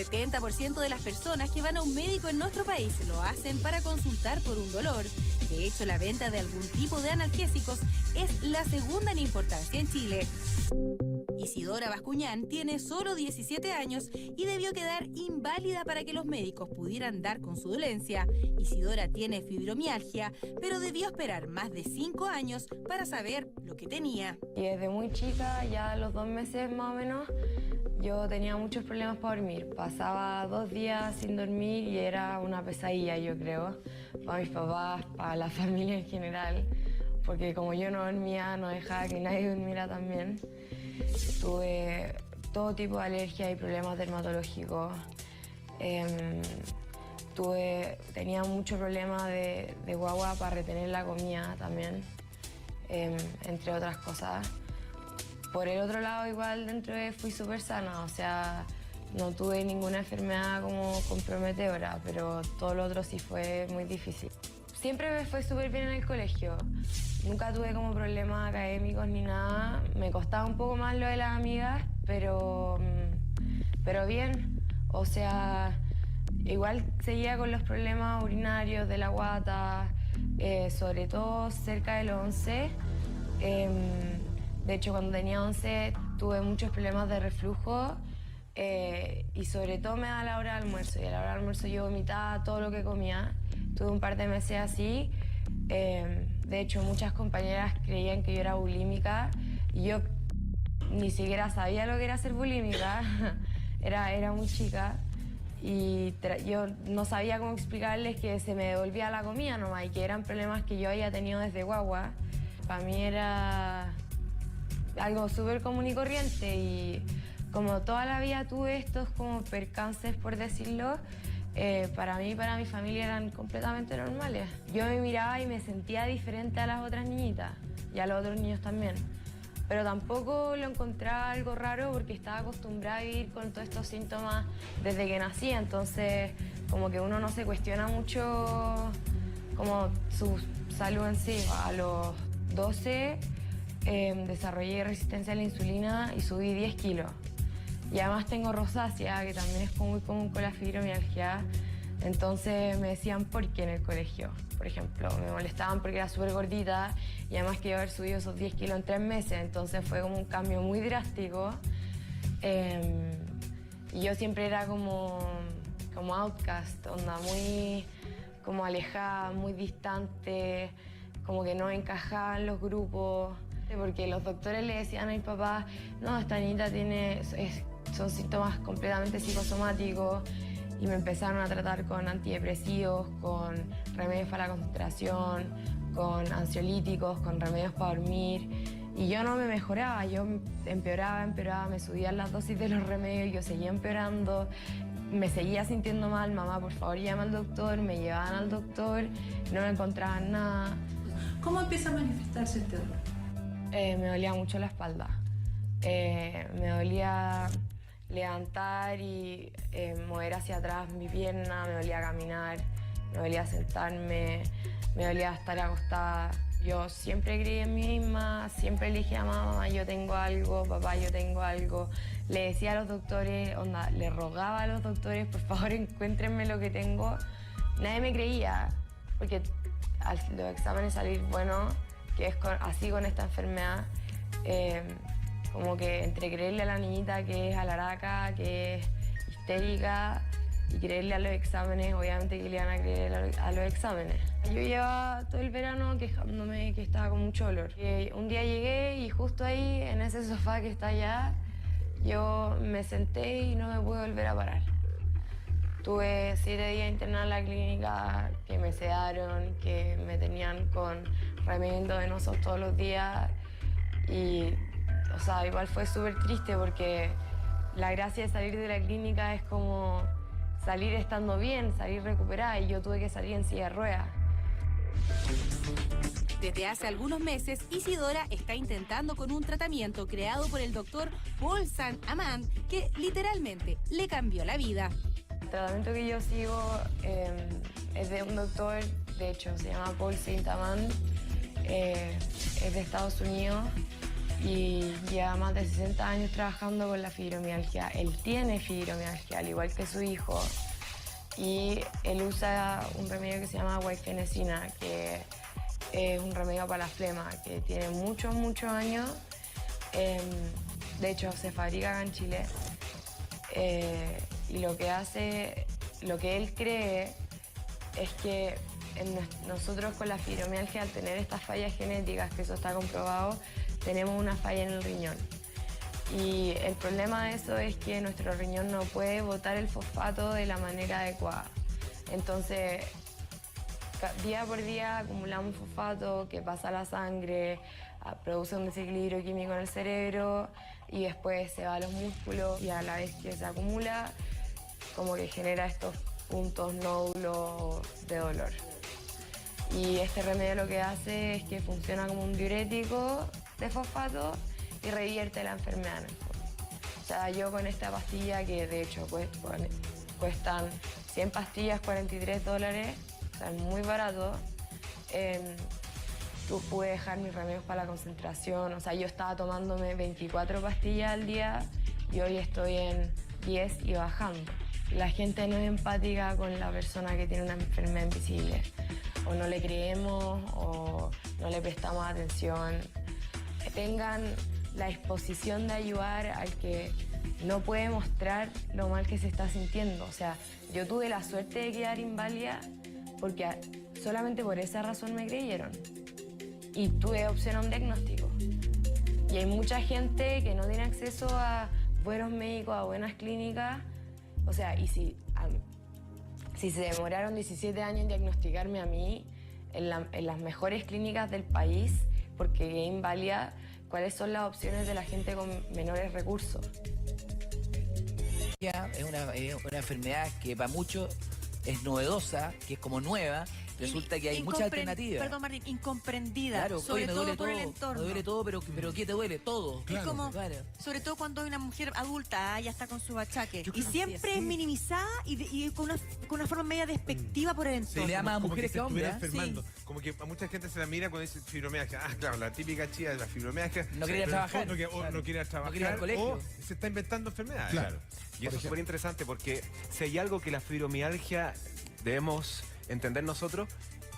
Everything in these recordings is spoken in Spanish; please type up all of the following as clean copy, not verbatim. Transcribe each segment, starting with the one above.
70% de las personas que van a un médico en nuestro país lo hacen para consultar por un dolor. De hecho, la venta de algún tipo de analgésicos es la segunda en importancia en Chile. Isidora Bascuñán tiene solo 17 años y debió quedar inválida para que los médicos pudieran dar con su dolencia. Isidora tiene fibromialgia, pero debió esperar más de 5 años para saber lo que tenía. Y desde muy chica, ya a los 2 meses más o menos, yo tenía muchos problemas para dormir. Pasaba 2 días sin dormir y era una pesadilla, yo creo, para mis papás, para la familia en general, porque como yo no dormía, no dejaba que nadie durmiera también. Tuve todo tipo de alergias y problemas dermatológicos. Tenía mucho problema de guagua para retener la comida también, entre otras cosas. Por el otro lado, igual dentro fui súper sana, o sea, no tuve ninguna enfermedad como comprometedora, pero todo lo otro sí fue muy difícil. Siempre me fue súper bien en el colegio. Nunca tuve como problemas académicos ni nada. Me costaba un poco más lo de las amigas, pero bien. O sea, igual seguía con los problemas urinarios de la guata, sobre todo cerca de los 11. De hecho, cuando tenía 11 tuve muchos problemas de reflujo y sobre todo me da la hora de almuerzo. Y a la hora del almuerzo yo vomitaba todo lo que comía. Tuve un par de meses así. De hecho, muchas compañeras creían que yo era bulímica y yo ni siquiera sabía lo que era ser bulímica. Era muy chica y yo no sabía cómo explicarles que se me devolvía la comida nomás y que eran problemas que yo había tenido desde guagua. Para mí era algo súper común y corriente y como toda la vida tuve estos como percances, por decirlo, para mí y para mi familia eran completamente normales. Yo me miraba y me sentía diferente a las otras niñitas y a los otros niños también. Pero tampoco lo encontraba algo raro porque estaba acostumbrada a vivir con todos estos síntomas desde que nací, entonces como que uno no se cuestiona mucho como su salud en sí. A los 12 desarrollé resistencia a la insulina y subí 10 kilos. Y además tengo rosácea, que también es muy común con la fibromialgia. Entonces me decían por qué en el colegio. Por ejemplo, me molestaban porque era súper gordita y además que iba a haber subido esos 10 kilos en 3 meses. Entonces fue como un cambio muy drástico. Y yo siempre era como outcast, onda muy como alejada, muy distante, como que no encajaba en los grupos. Porque los doctores le decían a mi papá, no, esta niñita son síntomas completamente psicosomáticos y me empezaron a tratar con antidepresivos, con remedios para la concentración, con ansiolíticos, con remedios para dormir y yo no me mejoraba, yo empeoraba, me subían las dosis de los remedios, yo seguía empeorando, me seguía sintiendo mal, mamá por favor llama al doctor, me llevaban al doctor, no me encontraban nada. ¿Cómo empieza a manifestarse este dolor? Me dolía mucho la espalda. Me dolía levantar y mover hacia atrás mi pierna, me dolía caminar, me dolía sentarme, me dolía estar acostada. Yo siempre creí en mí misma, siempre le dije a mamá, yo tengo algo, papá, yo tengo algo. Le decía a los doctores, le rogaba a los doctores, por favor encuéntrenme lo que tengo. Nadie me creía, porque los exámenes salir buenos, que es así con esta enfermedad, como que entre creerle a la niñita que es alaraca, que es histérica, y creerle a los exámenes, obviamente que le iban a creer a los exámenes. Yo llevaba todo el verano quejándome que estaba con mucho dolor. Un día llegué y justo ahí, en ese sofá que está allá, yo me senté y no me pude volver a parar. Tuve 7 días internada en la clínica, que me sedaron, que me tenían con remedio endovenoso todos los días y, o sea, igual fue súper triste porque la gracia de salir de la clínica es como salir estando bien, salir recuperada y yo tuve que salir en silla de ruedas. Desde hace algunos meses, Isidora está intentando con un tratamiento creado por el doctor Paul Saint-Amand que literalmente le cambió la vida. El tratamiento que yo sigo es de un doctor, de hecho se llama Paul Saint-Amand, es de Estados Unidos y lleva más de 60 años trabajando con la fibromialgia. Él tiene fibromialgia, al igual que su hijo, y él usa un remedio que se llama guaifenesina, que es un remedio para la flema, que tiene muchos años. De hecho, se fabrica acá en Chile. Y lo que él cree es que nosotros con la fibromialgia, al tener estas fallas genéticas, que eso está comprobado, tenemos una falla en el riñón. Y el problema de eso es que nuestro riñón no puede botar el fosfato de la manera adecuada. Entonces, día por día acumulamos fosfato que pasa a la sangre, produce un desequilibrio químico en el cerebro y después se va a los músculos, y a la vez que se acumula, como que genera estos puntos, nódulos de dolor. Y este remedio lo que hace es que funciona como un diurético de fosfato y revierte la enfermedad en el fondo. O sea, yo con esta pastilla, que de hecho cuestan 100 pastillas, $43, o sea, es muy barato, pude dejar mis remedios para la concentración. O sea, yo estaba tomándome 24 pastillas al día y hoy estoy en 10 y bajando. La gente no es empática con la persona que tiene una enfermedad invisible. O no le creemos o no le prestamos atención. Tengan la disposición de ayudar al que no puede mostrar lo mal que se está sintiendo. O sea, yo tuve la suerte de quedar inválida porque solamente por esa razón me creyeron. Y tuve opción a un diagnóstico. Y hay mucha gente que no tiene acceso a buenos médicos, a buenas clínicas. O sea, y si se demoraron 17 años en diagnosticarme a mí en las mejores clínicas del país porque quedé inválida, ¿cuáles son las opciones de la gente con menores recursos? Es una enfermedad que para muchos es novedosa, que es como nueva. Resulta que hay muchas alternativas. Perdón, Martín, incomprendida. Claro, sobre me todo duele por todo, el entorno. me duele todo, pero ¿qué te duele? Todo. Es como, claro. sobre todo cuando hay una mujer adulta, ya está con su achaque. Yo Y creo siempre es minimizada y con una forma media despectiva por el entorno. le da más a como mujeres que a hombres. enfermando. Como que a mucha gente se la mira cuando dice fibromialgia. Ah, claro, la típica chía de la fibromialgia. No quiere ir a Pero trabajar. No quiere ir a No quiere ir trabajar al colegio. o se está inventando enfermedades. Claro. Y eso es súper interesante porque si hay algo que la fibromialgia debemos entender nosotros,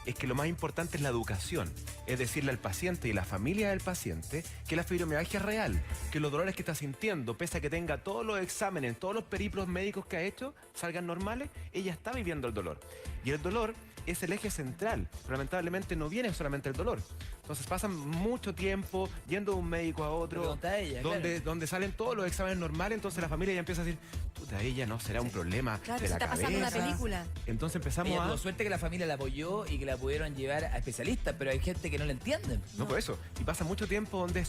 es que lo más importante es la educación, es decirle al paciente y a la familia del paciente que la fibromialgia es real, que los dolores que está sintiendo, pese a que tenga todos los exámenes, todos los periplos médicos que ha hecho, salgan normales, ella está viviendo el dolor. Y el dolor es el eje central, pero lamentablemente no viene solamente el dolor. Entonces pasan mucho tiempo yendo de un médico a otro, donde salen todos los exámenes normales, entonces la familia ya empieza a decir, puta, ella no será un problema Claro, de se la está cabeza. pasando una película. Entonces empezamos Ella a... tuvo suerte que la familia la apoyó y que la pudieron llevar a especialistas, pero hay gente que no la entiende. No, por eso. Y pasa mucho tiempo donde es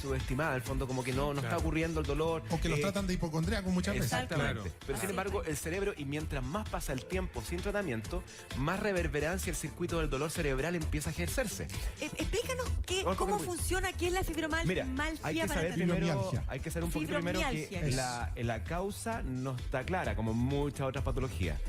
subestimada, al fondo, como que no está ocurriendo el dolor. O que los tratan de hipocondríacos muchas veces. Exactamente. Claro. Pero sin embargo, el cerebro, y mientras más pasa el tiempo sin tratamiento, más reverberancia el circuito del dolor cerebral empieza a ejercerse. Explícanos Vamos cómo con- funciona, qué es la fibromialgia. Mira, hay que para saber entender. primero, hay que saber un poquito primero que Fibromialgia. la causa no está clara, como muchas otras patologías.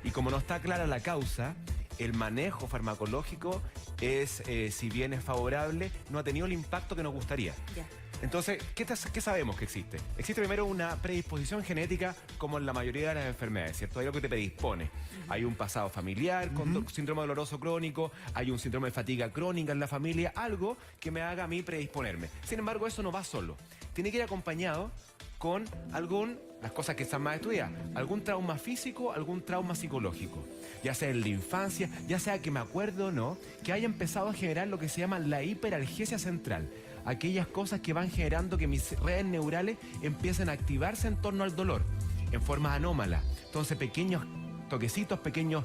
Y como no está clara la causa, el manejo farmacológico es, si bien es favorable, no ha tenido el impacto que nos gustaría. Ya. Entonces, ¿qué sabemos que existe? Existe primero una predisposición genética, como en la mayoría de las enfermedades, ¿cierto? Hay algo que te predispone. Hay un pasado familiar con síndrome doloroso crónico, hay un síndrome de fatiga crónica en la familia, algo que me haga a mí predisponerme. Sin embargo, eso no va solo. Tiene que ir acompañado con las cosas que están más estudiadas, algún trauma físico, algún trauma psicológico, ya sea en la infancia, ya sea que me acuerdo o no, que haya empezado a generar lo que se llama la hiperalgesia central, aquellas cosas que van generando que mis redes neurales empiecen a activarse en torno al dolor, en forma anómala. Entonces pequeños toquecitos, pequeños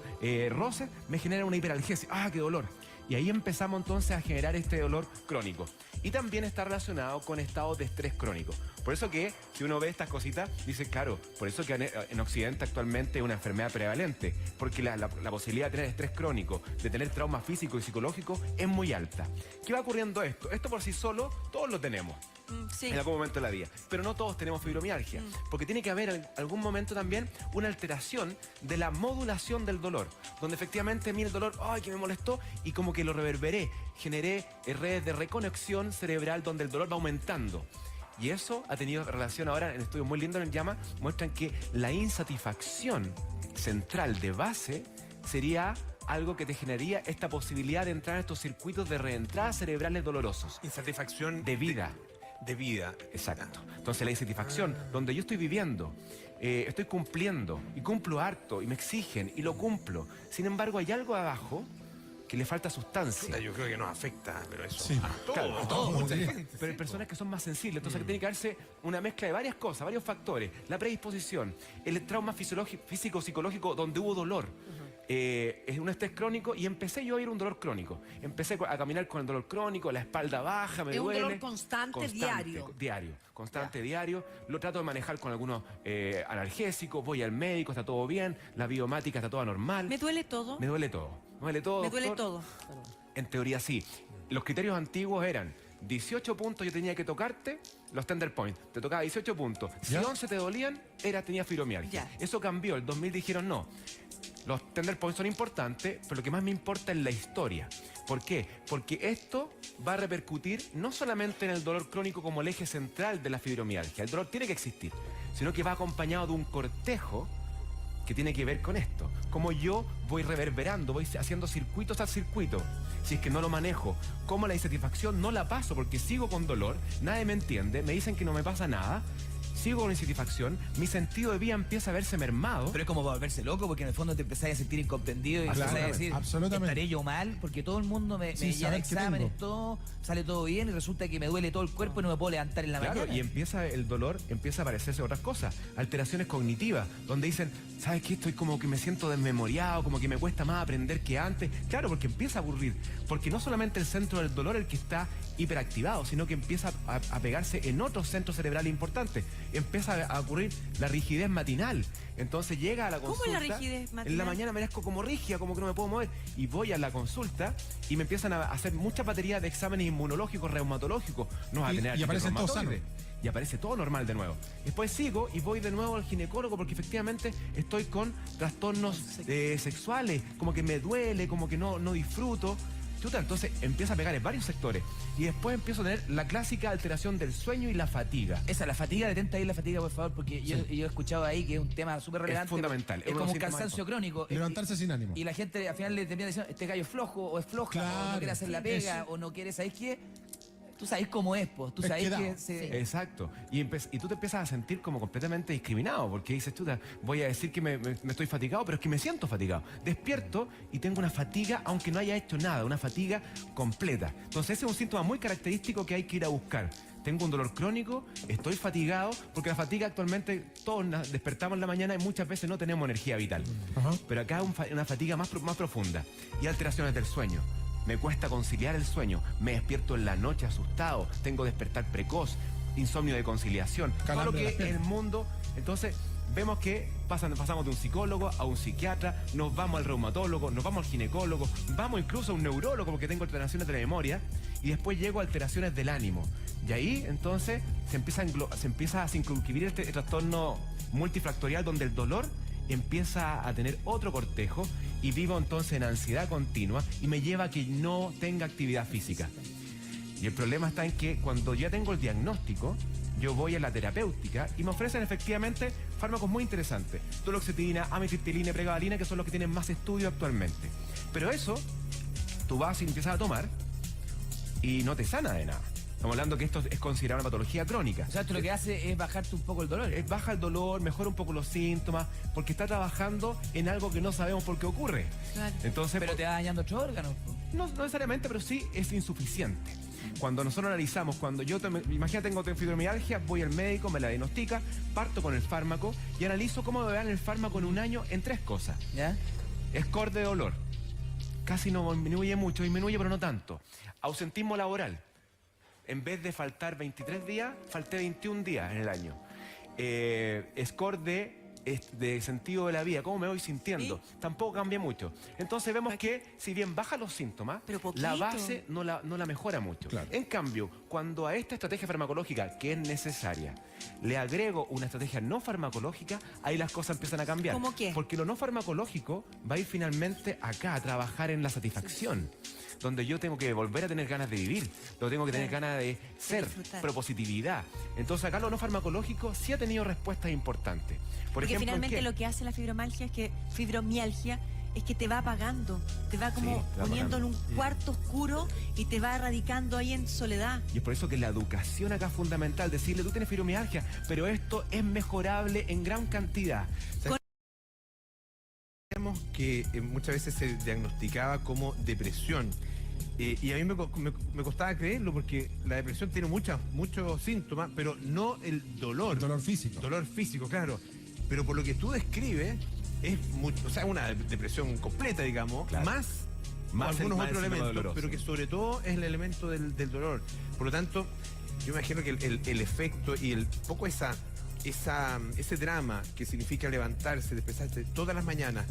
roces, me generan una hiperalgesia. ¡Ah, qué dolor! Y ahí empezamos entonces a generar este dolor crónico. Y también está relacionado con estados de estrés crónico. Por eso que, si uno ve estas cositas, dice, claro, por eso que en Occidente actualmente es una enfermedad prevalente, porque la posibilidad de tener estrés crónico, de tener trauma físico y psicológico, es muy alta. ¿Qué va ocurriendo esto? Esto por sí solo, todos lo tenemos. Sí. en algún momento de la vida. Pero no todos tenemos fibromialgia, porque tiene que haber en algún momento también una alteración de la modulación del dolor, donde efectivamente a mí el dolor, ¡ay, que me molestó! Y como que lo reverberé, generé redes de reconexión cerebral donde el dolor va aumentando. Y eso ha tenido relación ahora en estudios muy lindos en el JAMA, muestran que la insatisfacción central de base sería algo que te generaría esta posibilidad de entrar en estos circuitos de reentrada cerebrales dolorosos. Insatisfacción De vida. De vida. Exacto. Entonces la insatisfacción, donde yo estoy viviendo, estoy cumpliendo y cumplo harto y me exigen y lo cumplo. Sin embargo, hay algo abajo que le falta sustancia. Yo creo que nos afecta, pero eso Sí. a todos, Claro, a todos, mucha sí. gente. Pero hay personas que son más sensibles, entonces tiene que darse una mezcla de varias cosas, varios factores. La predisposición, el trauma físico, psicológico, donde hubo dolor. Es un estrés crónico y empecé yo a ir un dolor crónico. Empecé a caminar con el dolor crónico, la espalda baja, me Es un duele. dolor constante, diario. Constante, diario. Lo trato de manejar con algunos analgésicos, voy al médico, está todo bien, la biomática está toda normal. ¿Me duele todo? Me duele todo. Me duele todo. Me duele doctor. todo. En teoría sí. Los criterios antiguos eran 18 puntos yo tenía que tocarte, los tender points. Te tocaba 18 puntos. Si ¿Ya? 11 te dolían, tenías fibromialgia. Ya. Eso cambió. El 2000 dijeron no. Los tender points son importantes, pero lo que más me importa es la historia. ¿Por qué? Porque esto va a repercutir no solamente en el dolor crónico como el eje central de la fibromialgia. El dolor tiene que existir, sino que va acompañado de un cortejo que tiene que ver con esto. Como yo voy reverberando, voy haciendo circuitos al circuito. Si es que no lo manejo, como la insatisfacción no la paso porque sigo con dolor, nadie me entiende, me dicen que no me pasa nada, sigo con insatisfacción, mi sentido de vida empieza a verse mermado. Pero es como volverse loco porque en el fondo te empezás a sentir incomprendido y Claro, empezás a decir, absolutamente. estaré yo mal porque todo el mundo me Sin llena saber qué exámenes, tengo. todo, sale todo bien y resulta que me duele todo el cuerpo y no me puedo levantar en la Claro, mañana. y empieza el dolor, empieza a aparecerse otras cosas, alteraciones cognitivas, donde dicen, ¿sabes qué? Estoy como que me siento desmemoriado, como que me cuesta más aprender que antes. Claro, porque empieza a aburrir, porque no solamente el centro del dolor es el que está hiperactivado, sino que empieza a pegarse en otros centros cerebrales importantes. Empieza a ocurrir la rigidez matinal. Entonces llega a la ¿Cómo consulta. es la rigidez matinal? En la mañana me merezco como rígida, como que no me puedo mover. Y voy a la consulta y me empiezan a hacer muchas baterías de exámenes inmunológicos, reumatológicos. No vas a Y- tener y artritis aparecen todos reumatoide. Y aparece todo normal de nuevo. Después sigo y voy de nuevo al ginecólogo porque efectivamente estoy con trastornos sexuales, como que me duele, como que no disfruto. Chuta, entonces empieza a pegar en varios sectores. Y después empiezo a tener la clásica alteración del sueño y la fatiga. Esa, la fatiga, detente ahí la fatiga, por favor, porque yo he escuchado ahí que es un tema súper relevante. fundamental, es Es uno como de un los síntomas cansancio crónico. Levantarse sin ánimo. Y la gente al final le termina diciendo, este gallo es flojo o es floja, o no Claro, quiere hacer la pega, eso. o no quiere, ¿sabes qué? Tú sabes cómo es, pues. Tú Es sabes quedado. que se... Exacto. Y tú te empiezas a sentir como completamente discriminado, porque dices, chuta, voy a decir que me estoy fatigado, pero es que me siento fatigado. Despierto y tengo una fatiga, aunque no haya hecho nada, una fatiga completa. Entonces ese es un síntoma muy característico que hay que ir a buscar. Tengo un dolor crónico, estoy fatigado, porque la fatiga actualmente todos despertamos en la mañana y muchas veces no tenemos energía vital. Ajá. Pero acá es una fatiga más profunda y alteraciones del sueño. Me cuesta conciliar el sueño, me despierto en la noche asustado, tengo despertar precoz, insomnio de conciliación, todo lo Calambre de las que piernas. el mundo. Entonces vemos que pasamos de un psicólogo a un psiquiatra, nos vamos al reumatólogo, nos vamos al ginecólogo, vamos incluso a un neurólogo porque tengo alteraciones de la memoria y después llego a alteraciones del ánimo. Y ahí entonces se empieza a circunscribir este trastorno multifactorial donde el dolor empieza a tener otro cortejo y vivo entonces en ansiedad continua y me lleva a que no tenga actividad física. Y el problema está en que cuando ya tengo el diagnóstico, yo voy a la terapéutica y me ofrecen efectivamente fármacos muy interesantes. Duloxetina, amitriptilina y pregabalina, que son los que tienen más estudio actualmente. Pero eso, tú vas y empiezas a tomar y no te sana de nada. Estamos hablando que esto es considerado una patología crónica. O sea, esto lo que hace es bajarte un poco el dolor. Baja el dolor, mejora un poco los síntomas, porque está trabajando en algo que no sabemos por qué ocurre. Claro. Entonces, Pero te va dañando otros órganos, po. no necesariamente, pero sí es insuficiente. Cuando nosotros analizamos, cuando imagínate, tengo fibromialgia, voy al médico, me la diagnostica, parto con el fármaco y analizo cómo me dan el fármaco en un año en 3 cosas. ¿Ya? Score de dolor. Casi no disminuye mucho, disminuye pero no tanto. Ausentismo laboral. En vez de faltar 23 días, falté 21 días en el año. Score de sentido de la vida, cómo me voy sintiendo. Tampoco cambia mucho. Entonces vemos que si bien baja los síntomas, Pero poquito. la base no la mejora mucho. Claro. En cambio, cuando a esta estrategia farmacológica, que es necesaria, le agrego una estrategia no farmacológica, ahí las cosas empiezan a cambiar. ¿Cómo qué? Porque lo no farmacológico va a ir finalmente acá a trabajar en la satisfacción, donde yo tengo que volver a tener ganas de vivir, tengo que tener ganas de ser, disfrutar. propositividad. Entonces acá lo no farmacológico sí ha tenido respuestas importantes. Por Porque ejemplo, finalmente ¿en qué? lo que hace la fibromialgia es que te va apagando, te va como Sí, te va poniendo apagando. en un cuarto oscuro y te va radicando ahí en soledad. Y es por eso que la educación acá es fundamental, decirle, tú tienes fibromialgia, pero esto es mejorable en gran cantidad. Sabemos que muchas veces se diagnosticaba como depresión. Y a mí me costaba creerlo porque la depresión tiene muchos síntomas, pero no el dolor. Dolor físico. Dolor físico, claro. Pero por lo que tú describes, es mucho, o sea, una depresión completa, digamos, Claro. más Más algunos el otros síndrome elementos, doloroso. pero que sobre todo es el elemento del dolor. Por lo tanto, yo imagino que el efecto y ese drama que significa levantarse, despertarse todas las mañanas,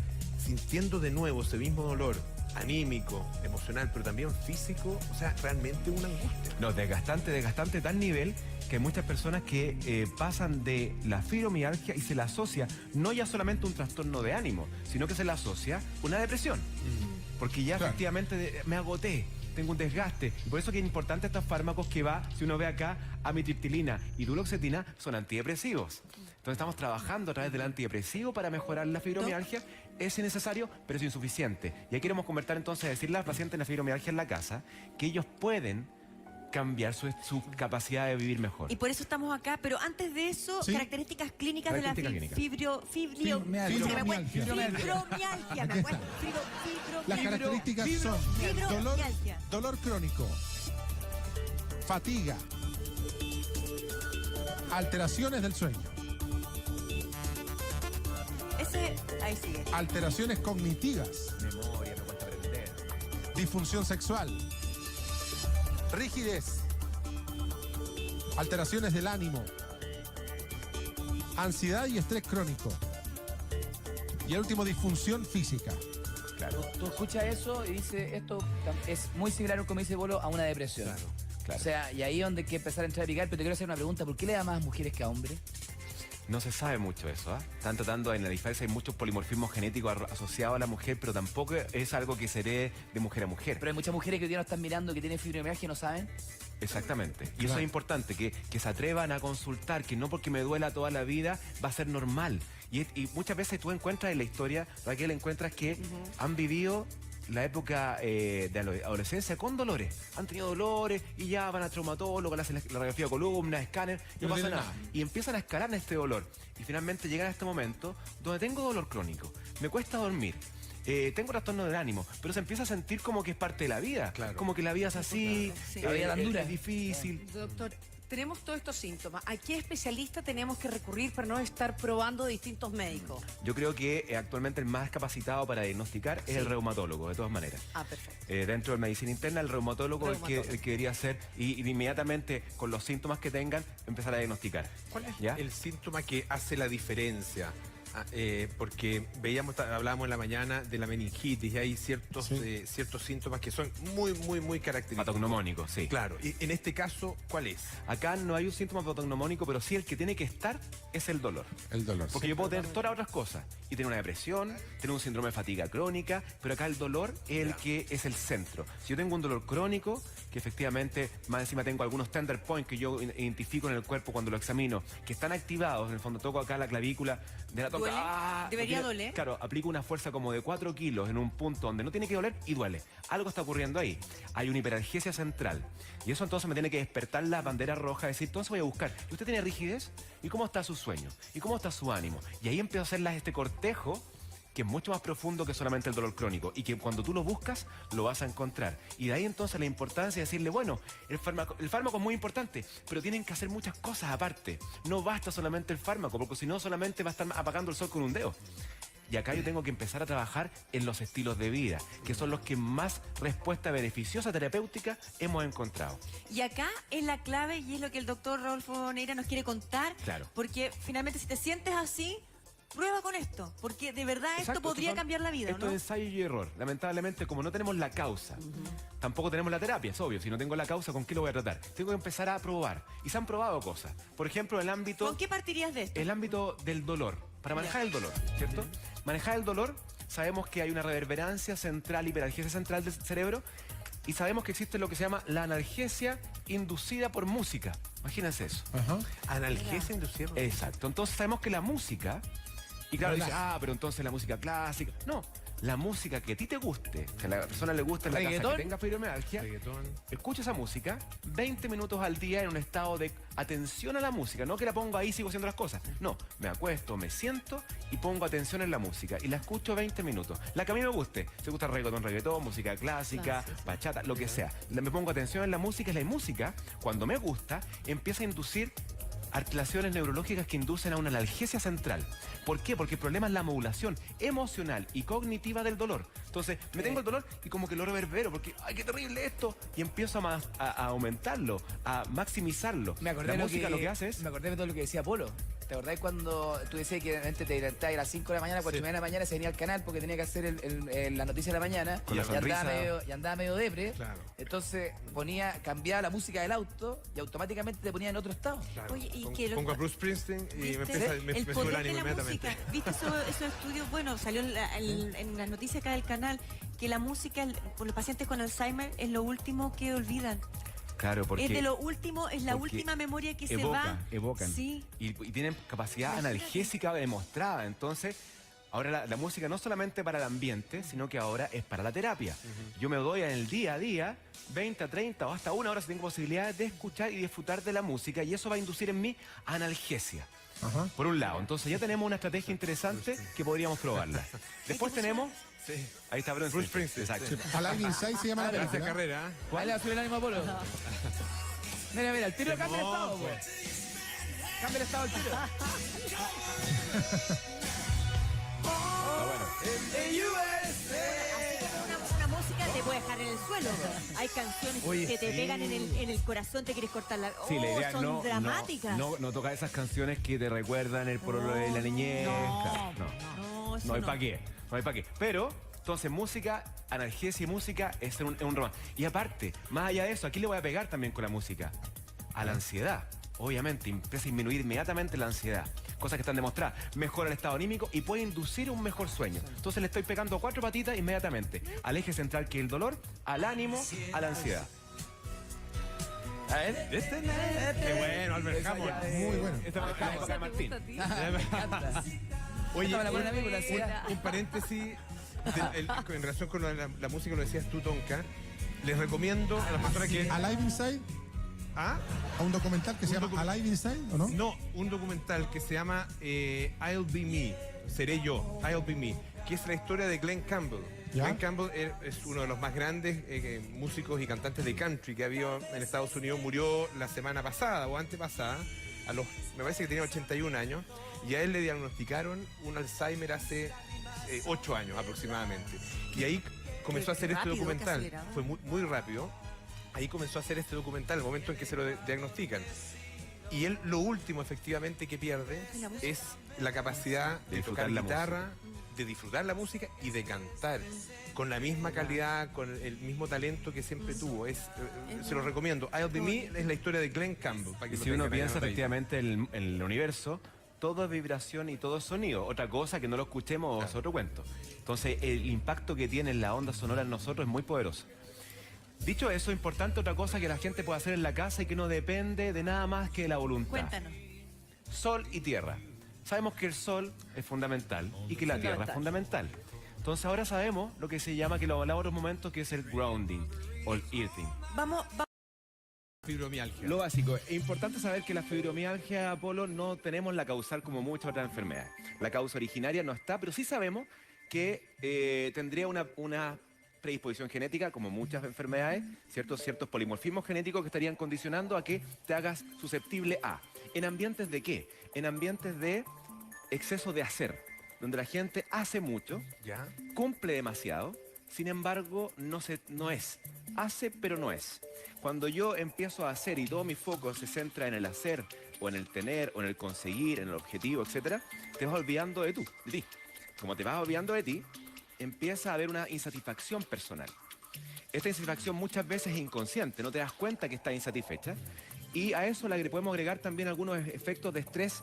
sintiendo de nuevo ese mismo dolor anímico, emocional, pero también físico, o sea, realmente una angustia. No, desgastante tal nivel que hay muchas personas que pasan de la fibromialgia y se la asocia no ya solamente un trastorno de ánimo, sino que se la asocia una depresión. Porque ya Claro. efectivamente me agoté, tengo un desgaste. Y por eso que es importante estos fármacos que si uno ve acá, amitriptilina y duloxetina son antidepresivos. Entonces estamos trabajando a través del antidepresivo para mejorar la fibromialgia. Es necesario, pero es insuficiente. Y ahí queremos convertir entonces, decirle a la paciente en la fibromialgia en la casa, que ellos pueden cambiar su capacidad de vivir mejor. Y por eso estamos acá, pero antes de eso, Sí. características clínicas de la Características Fibromialgia. fibromialgia, me Aquí acuerdo. Las características son Fibromialgia. dolor crónico, fatiga, alteraciones del sueño, Ahí sigue. alteraciones cognitivas, Memoria, no cuesta aprender. disfunción sexual, rigidez, alteraciones del ánimo, ansiedad y estrés crónico. Y el último, disfunción física. Claro. Tú escuchas eso y dices, esto es muy similar, como dice Bolo, a una depresión. Claro. O sea, y ahí es donde hay que empezar a entrar a picar, pero te quiero hacer una pregunta, ¿por qué le da más a mujeres que a hombres? No se sabe mucho eso, ¿ah? Están tratando de analizar si hay muchos polimorfismos genéticos asociados a la mujer, pero tampoco es algo que se herede de mujer a mujer. Pero hay muchas mujeres que hoy día nos están mirando que tienen fibromialgia y no saben. Exactamente. Y eso Claro. es importante, que se atrevan a consultar, que no porque me duela toda la vida va a ser normal. Y muchas veces tú encuentras en la historia, Raquel, encuentras que han vivido la época de adolescencia con dolores. Han tenido dolores y ya van al traumatólogo, le hacen la radiografía de columna, escáner, no No pasa tiene nada. nada. Y empiezan a escalar en este dolor. Y finalmente llegan a este momento donde tengo dolor crónico, me cuesta dormir. Tengo trastorno del ánimo, pero se empieza a sentir como que es parte de la vida. Claro. Como que la vida es así, Sí. La vida tan dura. es difícil. Doctor, tenemos todos estos síntomas. ¿A qué especialista tenemos que recurrir para no estar probando distintos médicos? Yo creo que actualmente el más capacitado para diagnosticar es el reumatólogo, de todas maneras. Ah, perfecto. Dentro de medicina interna, el reumatólogo es el que debería hacer y inmediatamente con los síntomas que tengan empezar a diagnosticar. ¿Cuál es ¿Ya? el síntoma que hace la diferencia? Porque hablábamos en la mañana de la meningitis y hay ciertos síntomas que son muy característicos. Patognomónico, sí. Claro, y en este caso, ¿cuál es? Acá no hay un síntoma patognomónico, pero sí el que tiene que estar es el dolor. El dolor. Porque yo puedo tener todas las otras cosas y tener una depresión, tener un síndrome de fatiga crónica, pero acá el dolor es el que es el centro. Si yo tengo un dolor crónico, que efectivamente más encima tengo algunos tender points que yo identifico en el cuerpo cuando lo examino, que están activados, en el fondo toco acá la clavícula de la toca. ¿Duele? ¿Debería Porque, doler? Claro, aplico una fuerza como de 4 kilos en un punto donde no tiene que doler y duele. Algo está ocurriendo ahí. Hay una hiperalgesia central. Y eso entonces me tiene que despertar la bandera roja, decir, entonces voy a buscar, ¿y usted tiene rigidez? ¿Y cómo está su sueño? ¿Y cómo está su ánimo? Y ahí empiezo a hacer este cortejo que es mucho más profundo que solamente el dolor crónico y que cuando tú lo buscas, lo vas a encontrar. Y de ahí entonces la importancia de decirle, bueno, el fármaco es muy importante, pero tienen que hacer muchas cosas aparte. No basta solamente el fármaco, porque si no solamente va a estar apagando el sol con un dedo. Y acá yo tengo que empezar a trabajar en los estilos de vida, que son los que más respuesta beneficiosa terapéutica hemos encontrado. Y acá es la clave y es lo que el doctor Rodolfo Neira nos quiere contar. Claro. Porque finalmente si te sientes así, prueba con esto, porque de verdad esto Exacto, podría son- cambiar la vida, Esto ¿no? es ensayo y error. Lamentablemente, como no tenemos la causa, tampoco tenemos la terapia, es obvio. Si no tengo la causa, ¿con qué lo voy a tratar? Tengo que empezar a probar. Y se han probado cosas. Por ejemplo, el ámbito... ¿Con qué partirías de esto? El ámbito del dolor, para manejar el dolor, ¿cierto? Manejar el dolor, sabemos que hay una reverberancia central, hiperalgesia central del cerebro, y sabemos que existe lo que se llama la analgesia inducida por música. Imagínense eso. Ajá. Analgesia inducida. Exacto. Entonces sabemos que la música, y claro, dice, Relaja. pero entonces la música clásica. No, la música que a ti te guste, que a la persona le guste en la casa, ¿Reggaetón? que tenga fibromialgia, Reggaetón. escucha esa música 20 minutos al día en un estado de atención a la música. No que la pongo ahí y sigo haciendo las cosas. No, me acuesto, me siento y pongo atención en la música. Y la escucho 20 minutos. La que a mí me guste. Si gusta reggaetón, música clásica, bachata, lo que sea. Me pongo atención en la música y la música, cuando me gusta, empieza a inducir alteraciones neurológicas que inducen a una analgesia central. ¿Por qué? Porque el problema es la modulación emocional y cognitiva del dolor. Entonces, me tengo el dolor y como que lo reverbero porque ¡ay, qué terrible esto! Y empiezo a aumentarlo, a maximizarlo. Me acordé la de música lo que hace es... Me acordé de todo lo que decía Polo. ¿Te acordás cuando tú decías que antes te levantabas a las 5 de la mañana, 4:30 de la mañana, se venía al canal porque tenía que hacer la noticia de la mañana Con la y andaba sonrisa. andaba medio depre? Claro. Entonces cambiaba la música del auto y automáticamente te ponía en otro estado. Claro. Oye, y que lo- Pongo a Bruce Springsteen y ¿Viste? me empieza, me el sube poder el de ánimo la inmediatamente. música. ¿Viste esos estudios? Bueno, salió en las noticias acá del canal que la música, por los pacientes con Alzheimer, es lo último que olvidan. Claro, porque... Es de lo último, es la porque última memoria que se va. Evocan. Sí. Y tienen capacidad analgésica demostrada. Entonces, ahora la música no solamente para el ambiente, sino que ahora es para la terapia. Yo me doy en el día a día 20 a 30 o hasta una hora si tengo posibilidades de escuchar y disfrutar de la música y eso va a inducir en mí analgesia. Ajá. Por un lado, entonces ya tenemos una estrategia interesante que podríamos probarla. Después tenemos... Ahí está Bruce Springsteen. Exacto. Alive Inside se llama la Gracias, película. carrera. Ahí le va a subir el ánimo a Polo. Mira, el tiro cambia el estado, pues. Cambia el estado al tiro. Una música te puede dejar en el suelo. Hay canciones Oye, que te sí. pegan en el corazón, te quieres cortar la... Sí, la idea son no, dramáticas. no tocar esas canciones que te recuerdan el pololo de la niñez. Claro, No, eso no hay para qué, no hay para qué. Pero, entonces, música, analgesia y música es un romance. Y aparte, más allá de eso, aquí le voy a pegar también con la música. A la ansiedad. Obviamente, empieza a disminuir inmediatamente la ansiedad. Cosas que están demostradas. Mejora el estado anímico y puede inducir un mejor sueño. Entonces le estoy pegando 4 patitas inmediatamente. Al eje central que es el dolor, al ánimo, a la ansiedad. A ver. Qué bueno, Albert Hammond. Muy bueno. Esta es la época de Martín. Oye, Estaba la buena amiga, la ansiedad. un paréntesis en relación con la música, lo decías tú, Tonka. Les recomiendo a las personas que... Alive Inside, ¿Ah? a un documental que se llama Alive Inside, ¿o no? No, un documental que se llama I'll Be Me, seré yo, I'll Be Me, que es la historia de Glenn Campbell. ¿Ya? Glenn Campbell es uno de los más grandes músicos y cantantes de country que ha habido en Estados Unidos. Murió la semana pasada o antepasada, me parece que tenía 81 años, y a él le diagnosticaron un Alzheimer hace 8 años aproximadamente. Y ahí comenzó a hacer este rápido, documental. qué acelerado. Fue muy rápido. Ahí comenzó a hacer este documental, el momento en que se lo diagnostican. Y él lo último efectivamente que pierde ¿La música? es la capacidad de disfrutar tocar la guitarra, de disfrutar la música y de cantar con la misma calidad, con el mismo talento que siempre tuvo. Se lo recomiendo. I'll Be Me es la historia de Glenn Campbell. Para que Y lo si uno tengan ahí piensa anotadito. efectivamente en el universo, todo es vibración y todo es sonido. Otra cosa que no lo escuchemos es otro cuento. Entonces, el impacto que tiene la onda sonora en nosotros es muy poderoso. Dicho eso, importante otra cosa que la gente puede hacer en la casa y que no depende de nada más que de la voluntad. Cuéntanos. Sol y tierra. Sabemos que el sol es fundamental y que la tierra es fundamental. Entonces ahora sabemos lo que se llama, que lo hablaba en otros momentos, que es el grounding o el earthing. Vamos, Fibromialgia. Lo básico, es importante saber que la fibromialgia, Apolo, no tenemos la causal como muchas otras enfermedades. La causa originaria no está, pero sí sabemos que tendría una predisposición genética, como muchas enfermedades, ciertos polimorfismos genéticos que estarían condicionando a que te hagas susceptible a. ¿En ambientes de qué? En ambientes de exceso de hacer, donde la gente hace mucho, ¿Ya? cumple demasiado, sin embargo no es. Hace pero no es. Cuando yo empiezo a hacer y todo mi foco se centra en el hacer o en el tener, o en el conseguir, en el objetivo, etcétera, te vas olvidando de ti. Como te vas olvidando de ti, empieza a haber una insatisfacción personal. Esta insatisfacción muchas veces es inconsciente, no te das cuenta que estás insatisfecha. Y a eso le podemos agregar también algunos efectos de estrés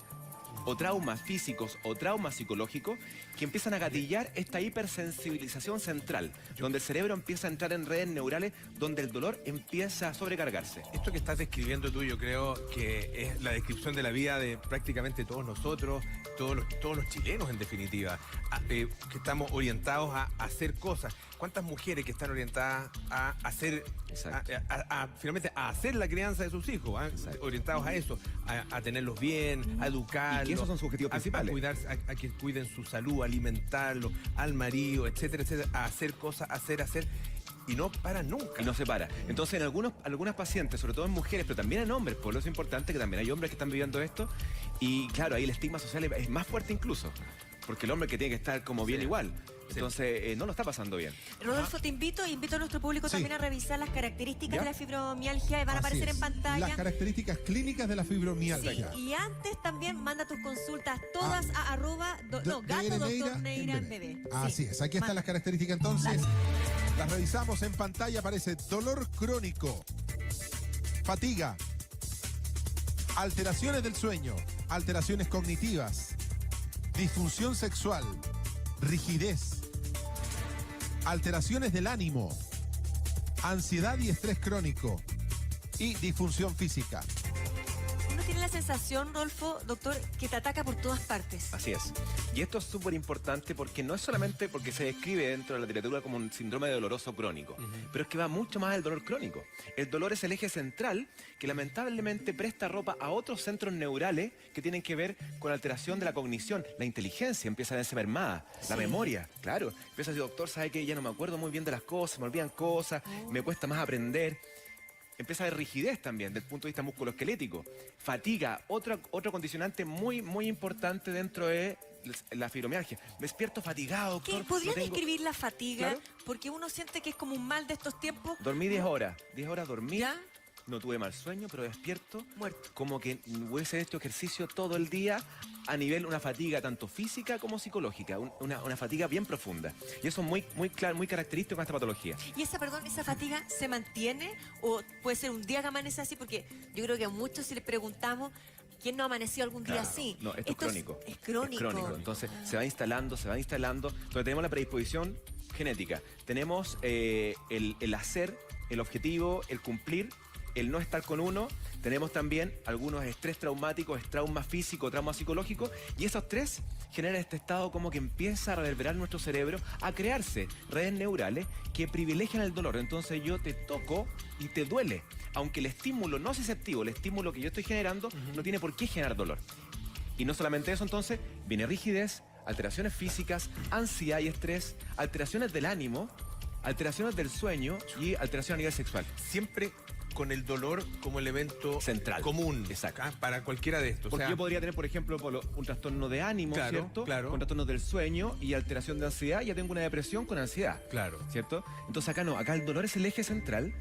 o traumas físicos o traumas psicológicos que empiezan a gatillar esta hipersensibilización central, donde el cerebro empieza a entrar en redes neurales donde el dolor empieza a sobrecargarse. Esto que estás describiendo tú, yo creo que es la descripción de la vida de prácticamente todos nosotros, todos los chilenos en definitiva, que estamos orientados a hacer cosas. ¿Cuántas mujeres que están orientadas a hacer, finalmente a hacer la crianza de sus hijos, orientados a eso, a tenerlos bien, a educarlos? Y esos son sus objetivos principales. A que cuiden su salud, alimentarlos, al marido, etcétera, etcétera, a hacer cosas, hacer, y no para nunca. Y no se para. Entonces, en algunas pacientes, sobre todo en mujeres, pero también en hombres, por eso es importante que también hay hombres que están viviendo esto, y claro, ahí el estigma social es más fuerte incluso, porque el hombre que tiene que estar como bien igual. Entonces, no lo está pasando bien. Rodolfo, te invito a nuestro público también a revisar las características de la fibromialgia y van a aparecer en pantalla. Las características clínicas de la fibromialgia. Sí, y antes también manda tus consultas todas a gato doctor Neira en bebé. Así es, aquí están las características entonces. Las revisamos en pantalla, aparece dolor crónico, fatiga, alteraciones del sueño, alteraciones cognitivas, disfunción sexual, rigidez, alteraciones del ánimo, ansiedad y estrés crónico y disfunción física. Uno tiene la sensación, Rodolfo, doctor, que te ataca por todas partes. Así es. Y esto es súper importante porque no es solamente porque se describe dentro de la literatura como un síndrome doloroso crónico, pero es que va mucho más del dolor crónico. El dolor es el eje central que lamentablemente presta ropa a otros centros neurales que tienen que ver con la alteración de la cognición. La inteligencia empieza a verse mermada, la memoria, claro. Empieza a decir, doctor, ¿sabe qué? Ya no me acuerdo muy bien de las cosas, me olvidan cosas, me cuesta más aprender. Empieza a haber rigidez también, desde el punto de vista musculoesquelético. Fatiga, otro condicionante muy importante dentro de la fibromialgia. Me despierto fatigado, doctor. ¿Podrían describir la fatiga? ¿Claro? Porque uno siente que es como un mal de estos tiempos. Dormí 10 horas. 10 horas dormí. ¿Ya? No tuve mal sueño, pero despierto. Muerto. Como que hubiese hecho ejercicio todo el día a nivel una fatiga tanto física como psicológica. Una fatiga bien profunda. Y eso es muy característico con esta patología. ¿Y esa fatiga se mantiene o puede ser un día que amanece así? Porque yo creo que a muchos si les preguntamos, ¿quién no amaneció algún día así? No, esto es crónico. Es crónico. Es crónico. Entonces se va instalando. Entonces tenemos la predisposición genética. Tenemos el hacer, el objetivo, el cumplir, el no estar con uno. Tenemos también algunos estrés traumáticos, trauma físico, trauma psicológico, y esos tres generan este estado como que empieza a reverberar nuestro cerebro, a crearse redes neurales que privilegian el dolor. Entonces yo te toco y te duele, aunque el estímulo no es receptivo, el estímulo que yo estoy generando no tiene por qué generar dolor. Y no solamente eso, entonces viene rigidez, alteraciones físicas, ansiedad y estrés, alteraciones del ánimo, alteraciones del sueño y alteración a nivel sexual. Siempre con el dolor como elemento central, común. Exacto. Para cualquiera de estos. Porque yo podría tener, por ejemplo, un trastorno de ánimo, ¿cierto? Claro. Con trastornos del sueño y alteración de ansiedad. Ya tengo una depresión con ansiedad. Claro. ¿Cierto? Entonces acá no, acá el dolor es el eje central,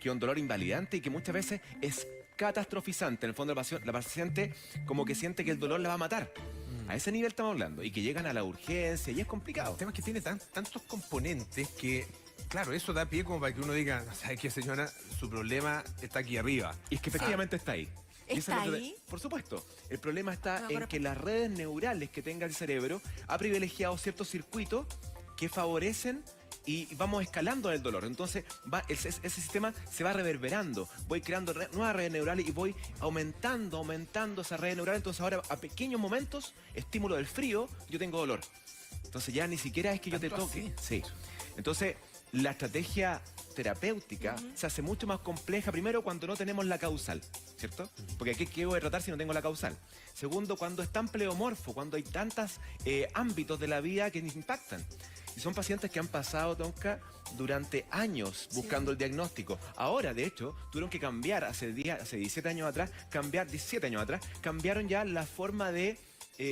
que es un dolor invalidante y que muchas veces es catastrofizante. En el fondo la paciente como que siente que el dolor la va a matar. A ese nivel estamos hablando. Y que llegan a la urgencia y es complicado. El tema es que tiene tantos componentes que... Claro, eso da pie como para que uno diga, ¿sabes qué, señora? Su problema está aquí arriba. Y es que efectivamente está ahí. ¿Está ahí? Por supuesto. El problema está en que las redes neurales que tenga el cerebro ha privilegiado ciertos circuitos que favorecen y vamos escalando el dolor. Entonces ese sistema se va reverberando. Voy creando nuevas redes neurales y voy aumentando esa red neural. Entonces ahora a pequeños momentos, estímulo del frío, yo tengo dolor. Entonces ya ni siquiera es que yo te toque. Sí. Entonces la estrategia terapéutica se hace mucho más compleja, primero cuando no tenemos la causal, ¿cierto? Porque aquí ¿qué voy a tratar si no tengo la causal? Segundo, cuando es tan pleomorfo, cuando hay tantos ámbitos de la vida que nos impactan. Y son pacientes que han pasado, Tonka, durante años buscando el diagnóstico. Ahora, de hecho, tuvieron que cambiar hace 17 años atrás, cambiaron ya la forma de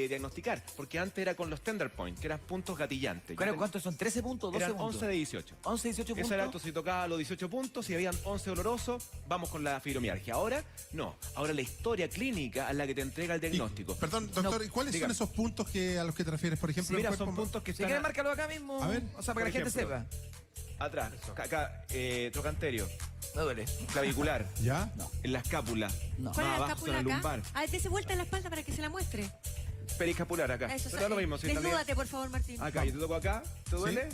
diagnosticar, porque antes era con los tender points, que eran puntos gatillantes. ¿Cuántos son? ¿13 puntos? 12 Eran puntos. 11 de 18. 11, 18 puntos. Eso era si tocaba los 18 puntos, si habían 11 dolorosos, vamos con la fibromialgia. Ahora, no. Ahora la historia clínica a la que te entrega el diagnóstico. Perdón, doctor, ¿y cuáles son esos puntos a los que te refieres? Por ejemplo, Mira, el son cuerpo- puntos que Si están quieres, márcalo acá mismo. A ver, o sea, para que la gente por ejemplo. sepa. atrás, acá, trocanterio, Me duele. clavicular, ¿Ya? en la escápula, No. ¿Cuál es más la abajo, zona escápula acá? lumbar, Ah, dése vuelta en la espalda para que se la muestre. periescapular acá. Eso, Pero es lo mismo, sí, también. desnúdate, por favor, Martín. Acá, yo te toco acá, ¿te duele?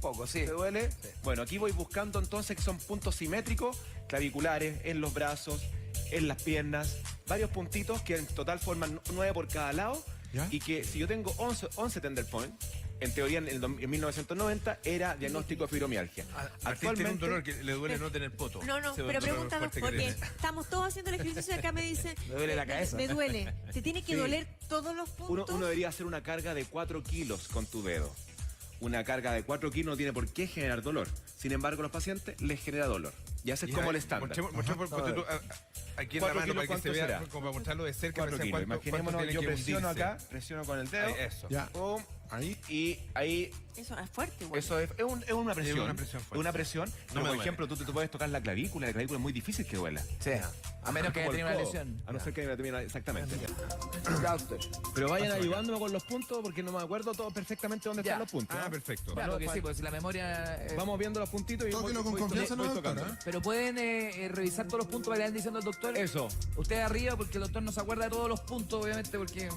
Poco, sí. ¿Te duele? Bueno, aquí voy buscando entonces que son puntos simétricos, claviculares, en los brazos, en las piernas, varios puntitos que en total forman 9 por cada lado. ¿Ya? Y que si yo tengo 11 tender points, en teoría en 1990 era diagnóstico de fibromialgia. Martín tiene un dolor que le duele no tener poto. No, no, Ese pero dolor pregúntanos fuerte que porque tiene. estamos todos haciendo el ejercicio y acá me dice... Me duele la cabeza. Me duele. ¿Te tiene que Sí. doler todos los puntos? Uno debería hacer una carga de 4 kilos con tu dedo. Una carga de 4 kilos no tiene por qué generar dolor. Sin embargo, a los pacientes les genera dolor. Y ese es Ya, como el estándar. mostremos, ponte tú, aquí en la 4 mano para que kilos, se ¿cuánto vea, será? como para mostrarlo de cerca. 4 para kilos. saber cuánto Imaginémonos, tiene yo que presiono hundirse. acá, presiono con el dedo. Ahí, eso. Ya. Pum, Ahí. y ahí Eso es fuerte, igual. eso es una presión. Es una presión fuerte. Es una presión. Pero, me por duele. ejemplo, tú te puedes tocar la clavícula es muy difícil que duela. Sí. A menos que haya Como el tenido una codo. lesión. A no ser que haya tenido exactamente. Ya, doctor. Pero vayan ayudándome con los puntos porque no me acuerdo todo perfectamente dónde Ya. están los puntos. Ah, perfecto. Claro que sí, porque si la memoria... Vamos viendo los puntitos y Tóquelo con confianza, ¿no, doctor? tocando. Pero pueden revisar todos los puntos que le van diciendo el doctor. Eso. Usted arriba, porque el doctor no se acuerda de todos los puntos, obviamente, porque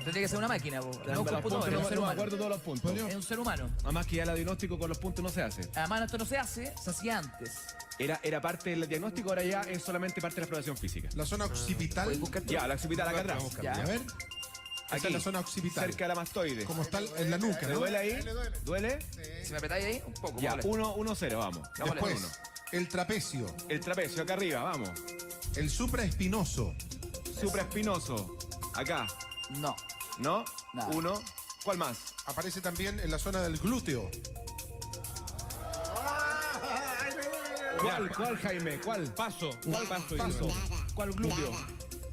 tendría que ser una máquina, po. No un Los puntos, computador, es no un me ser humano. acuerdo todos los puntos. Podría- Es un ser humano. Además que ya el diagnóstico con los puntos no se hace. Además, esto no se hace, se hacía antes. Era parte del diagnóstico, ahora ya es solamente parte de la exploración física. La zona occipital. Ya, la occipital acá atrás. Ya. A ver. Esa es la zona occipital. cerca de la mastoide. Como está en la nuca, ¿Le ¿no? duele ahí? ¿Duele? Si me apretáis ahí, un poco. Ya, vale. 1-0, vamos. Después, Uno. el trapecio, El trapecio, acá arriba, vamos. el supraespinoso, Supraespinoso, acá. No. ¿No? Nada. 1. ¿Cuál más? aparece también en la zona del glúteo. ¿Cuál, Jaime? ¿Cuál? Paso. ¿Cuál paso? ¿Cuál glúteo?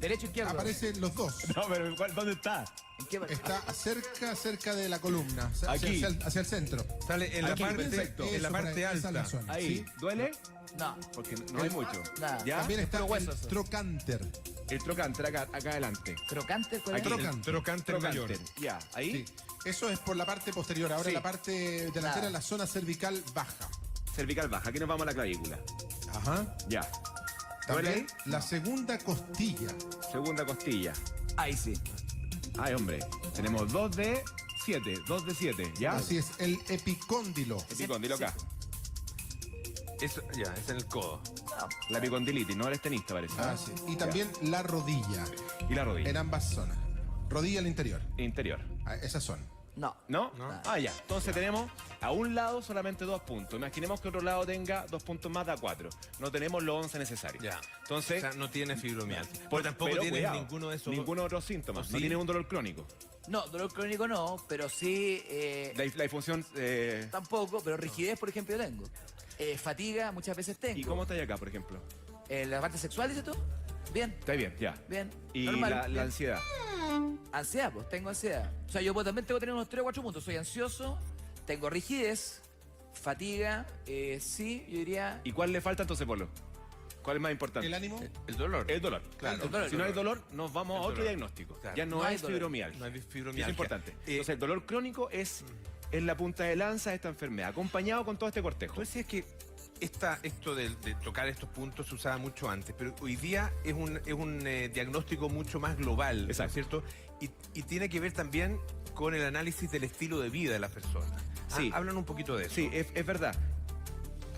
Derecho, izquierdo. Aparecen los dos. No, pero ¿dónde está? ¿En qué parte? Está cerca de la columna, Aquí. hacia el centro. Sale en la Aquí, parte, perfecto. en la Eso, parte por ahí, esa es la alta. zona, Ahí. ¿sí? ¿Duele? No. Porque no hay mucho. Nada. ¿Ya? También está puro hueso el eso. trocánter. El trocánter acá adelante. ¿Crocante? ¿Cuál es? Aquí. Trocánter. Trocánter mayor. Ya, ahí. Sí. Eso es por la parte posterior. Ahora Sí. la parte delantera, Nada. la zona cervical baja. Cervical baja. Aquí nos vamos a la clavícula. Ajá. Ya. ¿Duele También la segunda costilla. Segunda costilla. Ahí sí. Ay, hombre. Tenemos 2 de 7. 2 de 7. ¿Ya? Así es, el epicóndilo. Epicóndilo acá. Eso, ya, es en el codo. La epicondilitis, no eres tenista, parece. Ah, sí. Y también la rodilla. Y la rodilla. En ambas zonas. Rodilla al interior. Interior. Ah, esas son. No. ¿No? No. Ah, ya. Entonces tenemos a un lado solamente 2 puntos. Imaginemos que otro lado tenga 2 puntos más, da 4. No tenemos los 11 necesarios. Ya. Entonces, O sea, no tiene fibromialgia. por- tampoco pero tiene cuidado, ninguno de esos. Ninguno de otros síntomas. ¿O No sí? tiene un dolor crónico. No, dolor crónico no, pero sí... La disfunción. Tampoco, pero rigidez, por ejemplo, yo tengo. Fatiga, muchas veces tengo. ¿Y cómo está ahí acá, por ejemplo? ¿La parte sexual, dices tú? Bien, Está bien, ya. bien. Y Normal, la bien. ansiedad. Ansiedad, pues tengo ansiedad. O sea, yo también tengo que tener unos 3 o 4 puntos. Soy ansioso, tengo rigidez, fatiga, sí, yo diría... ¿Y cuál le falta entonces, Polo? ¿Cuál es más importante? El ánimo. El dolor. El dolor. Claro. El dolor. Si no hay dolor, nos vamos a El otro dolor. diagnóstico. Claro. Ya no, No hay es dolor. fibromialgia. No hay Eso fibromialgia. es importante. Eh, Entonces, el dolor crónico es la punta de lanza de esta enfermedad, acompañado con todo este cortejo. Tú decías que esto de tocar estos puntos se usaba mucho antes, pero hoy día es un diagnóstico mucho más global, ¿no es Exacto. cierto? Y tiene que ver también con el análisis del estilo de vida de la persona. Sí. Hablan un poquito de eso. Sí, es verdad.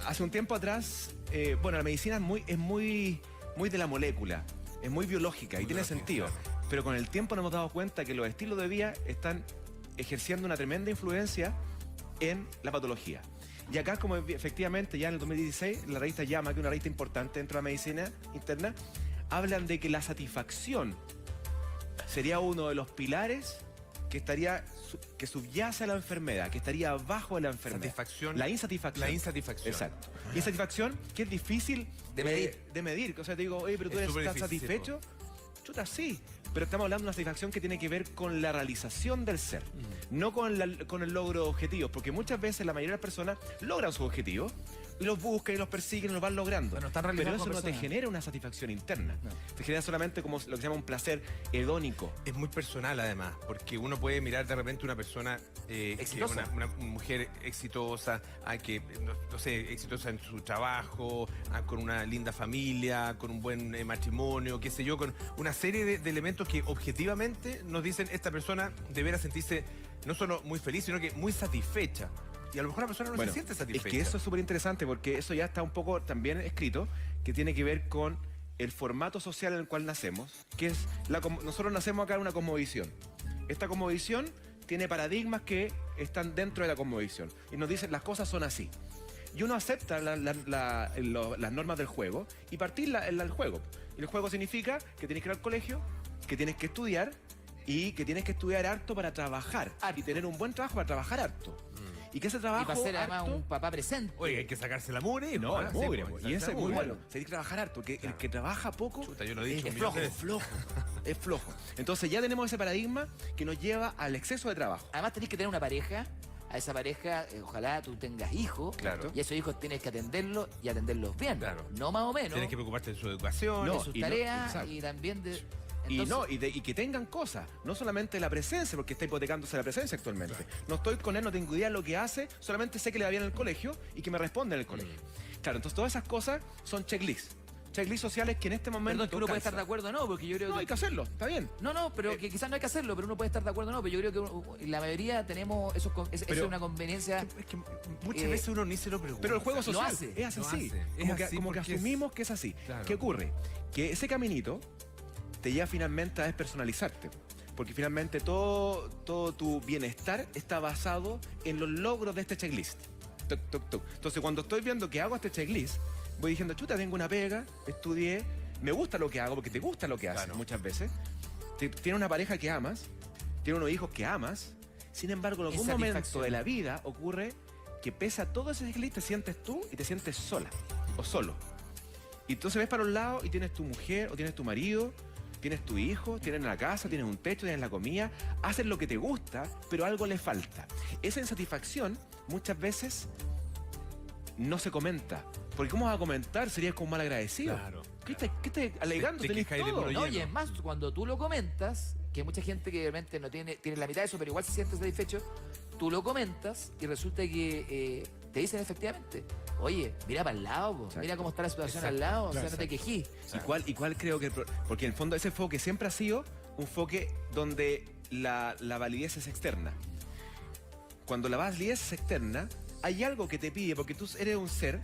Hace un tiempo atrás, la medicina es muy de la molécula, es muy biológica y Muy tiene biológica, sentido. Pero con el tiempo nos hemos dado cuenta que los estilos de vida están ejerciendo una tremenda influencia en la patología. Y acá, como efectivamente ya en el 2016, la revista JAMA, que es una revista importante dentro de la medicina interna, hablan de que la satisfacción sería uno de los pilares que subyace a la enfermedad, que estaría abajo de la enfermedad. Satisfacción. La insatisfacción. La insatisfacción. Exacto. Insatisfacción que es difícil De medir. de medir. O sea, te digo, oye, pero tú Es estás súper difícil, satisfecho. Chuta, sí, pero estamos hablando de una satisfacción que tiene que ver con la realización del ser, no con el logro de objetivos, porque muchas veces la mayoría de las personas logran sus objetivos y los buscan y los persiguen y los van logrando. Bueno, están pero realizando eso no te personas. genera una satisfacción interna. No. Te genera solamente como lo que se llama un placer hedónico. Es muy personal además, porque uno puede mirar de repente una persona, Exitosa. una mujer exitosa, que no sé, exitosa en su trabajo, con una linda familia, con un buen matrimonio, qué sé yo, con una serie de elementos que objetivamente nos dicen esta persona deberá sentirse no solo muy feliz, sino que muy satisfecha. Y a lo mejor la persona no Bueno, se siente satisfecha. es que eso es súper interesante porque eso ya está un poco también escrito, que tiene que ver con el formato social en el cual nacemos, que es nosotros nacemos acá en una cosmovisión. Esta cosmovisión tiene paradigmas que están dentro de la cosmovisión y nos dicen las cosas son así. Y uno acepta las normas del juego y partir el juego. Y el juego significa que tienes que ir al colegio, que tienes que estudiar y que tienes que estudiar harto para trabajar y tener un buen trabajo para trabajar harto. Y que ese trabajo Y para ser además harto, un papá presente. Oye, hay que sacarse la mugre. no, el mugre, pues, y ese es muy bueno. Se tiene que trabajar harto, porque Claro. el que trabaja poco Chuta, yo lo he dicho es un millón flojo, de veces. es flojo. Entonces ya tenemos ese paradigma que nos lleva al exceso de trabajo. Además tenés que tener una pareja. A esa pareja, ojalá tú tengas hijos. Claro. Y esos hijos tienes que atenderlos y atenderlos bien. Claro. No más o menos. Tienes que preocuparte de su educación. No, de sus y no, tareas exacto. y también de... Y Entonces, y que tengan cosas, no solamente la presencia, porque está hipotecándose la presencia actualmente. No estoy con él, no tengo idea de lo que hace, solamente sé que le va bien en el colegio y que me responde en el colegio. Claro, entonces todas esas cosas son checklists. Checklists sociales que en este momento perdón, que uno puede cansan. estar de acuerdo o no, porque yo creo No, que... hay que hacerlo, está bien. No, pero que quizás no hay que hacerlo, pero uno puede estar de acuerdo o no, pero yo creo que la mayoría tenemos eso es Pero- una conveniencia. Es que muchas veces uno ni se lo pregunta. Pero el juego Lo social hace, es así. lo hace. Es Como, así como que porque es- asumimos que es así. Claro. ¿Qué ocurre? Que ese caminito te lleva finalmente a despersonalizarte. Porque finalmente todo tu bienestar está basado en los logros de este checklist. Tuc, tuc, tuc. Entonces cuando estoy viendo que hago este checklist, voy diciendo, chuta, tengo una pega, estudié, me gusta lo que hago, porque te gusta lo que haces Claro. muchas veces. Tienes una pareja que amas, tienes unos hijos que amas, sin embargo en Es algún momento satisfacción. de la vida ocurre que pese a todo ese checklist te sientes tú y te sientes sola o solo. Y entonces ves para un lado y tienes tu mujer o tienes tu marido, tienes tu hijo, tienes la casa, tienes un techo, tienes la comida, haces lo que te gusta, pero algo le falta. Esa insatisfacción muchas veces no se comenta. Porque ¿cómo vas a comentar? Serías como mal agradecido. Claro. ¿Qué estás alegando? Te Tenés quejáis de todo. puro No, lleno. y es más, cuando tú lo comentas, que hay mucha gente que realmente no tiene la mitad de eso, pero igual se siente satisfecho, tú lo comentas y resulta que te dicen efectivamente, oye, mira para el lado, po, Exacto. mira cómo está la situación Exacto. al lado, o sea, Claro, no te quejí. ¿Y cuál creo que...? Porque en el fondo ese enfoque siempre ha sido un enfoque donde la validez es externa. Cuando la validez es externa, hay algo que te pide, porque tú eres un ser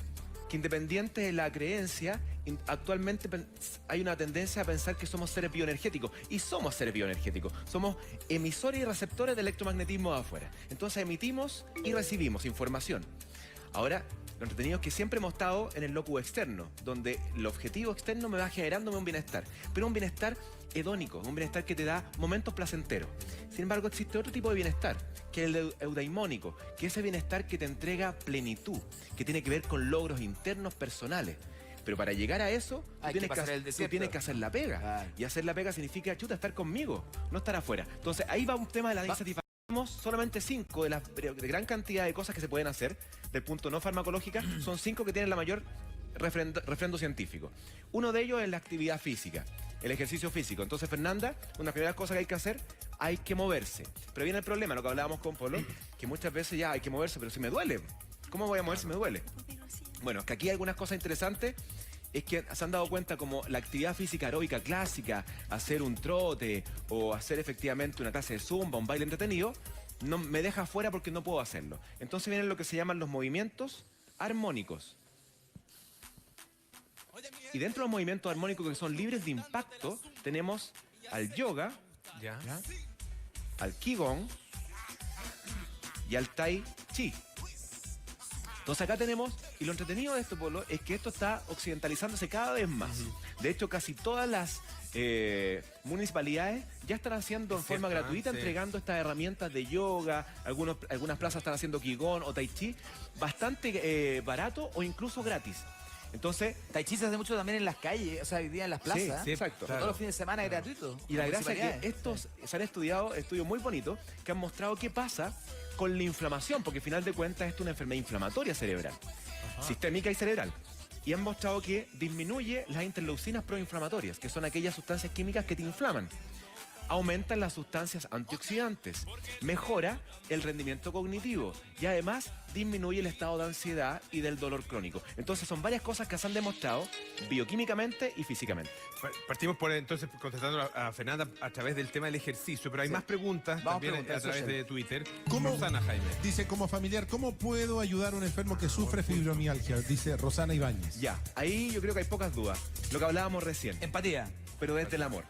que independiente de la creencia, actualmente hay una tendencia a pensar que somos seres bioenergéticos. Y somos seres bioenergéticos. Somos emisores y receptores de electromagnetismo de afuera. Entonces emitimos y recibimos información. Ahora, lo entretenido es que siempre hemos estado en el locus externo, donde el objetivo externo me va generándome un bienestar, pero un bienestar hedónico, un bienestar que te da momentos placenteros. Sin embargo, existe otro tipo de bienestar, que es el eudaimónico, que es ese bienestar que te entrega plenitud, que tiene que ver con logros internos personales. Pero para llegar a eso, tú Hay que tienes pasar el tú desierto. tienes que hacer la pega. Claro. Y hacer la pega significa, chuta, estar conmigo, no estar afuera. Entonces, ahí va un tema de la insatisfacción. Tenemos solamente 5 de gran cantidad de cosas que se pueden hacer del punto no farmacológica, son 5 que tienen la mayor refrendo científico. Uno de ellos es la actividad física, el ejercicio físico. Entonces, Fernanda, una de las primeras cosas que hay que hacer, hay que moverse. Pero viene el problema, lo que hablábamos con Polo, que muchas veces ya hay que moverse, pero si me duele, ¿cómo voy a mover si me duele? Bueno, es que aquí hay algunas cosas interesantes. Es que se han dado cuenta como la actividad física aeróbica clásica, hacer un trote o hacer efectivamente una clase de zumba, un baile entretenido, no me deja fuera porque no puedo hacerlo. Entonces vienen lo que se llaman los movimientos armónicos. Y dentro de los movimientos armónicos que son libres de impacto, tenemos al yoga, Ya. al qigong y al tai chi. Entonces acá tenemos, y lo entretenido de esto, Polo, es que esto está occidentalizándose cada vez más. De hecho, casi todas las municipalidades ya están haciendo en Es forma cierto, gratuita, sí. entregando estas herramientas de yoga, algunas plazas están haciendo qigong o tai chi, bastante barato o incluso gratis. Entonces, Tai Chi se hace mucho también en las calles, o sea, hoy día en las plazas. sí, exacto. Todos los fines de semana es gratuito. y la Con gracia es que municipalidades. estos se han estudiado estudios muy bonitos que han mostrado qué pasa con la inflamación, porque al final de cuentas esto es una enfermedad inflamatoria cerebral, sistémica y cerebral. Y han mostrado que disminuye las interleucinas proinflamatorias, que son aquellas sustancias químicas que te inflaman. Aumentan las sustancias antioxidantes, mejora el rendimiento cognitivo y además disminuye el estado de ansiedad y del dolor crónico. Entonces son varias cosas que se han demostrado bioquímicamente y físicamente. Partimos por entonces contestando a Fernanda a través del tema del ejercicio, pero hay más preguntas Vamos también preguntas a través social. de Twitter. ¿Cómo? Rosana Jaime. Dice, como familiar, ¿cómo puedo ayudar a un enfermo que sufre fibromialgia? Dice Rosana Ibáñez. Ya, ahí yo creo que hay pocas dudas. Lo que hablábamos recién, Empatía. pero desde el amor.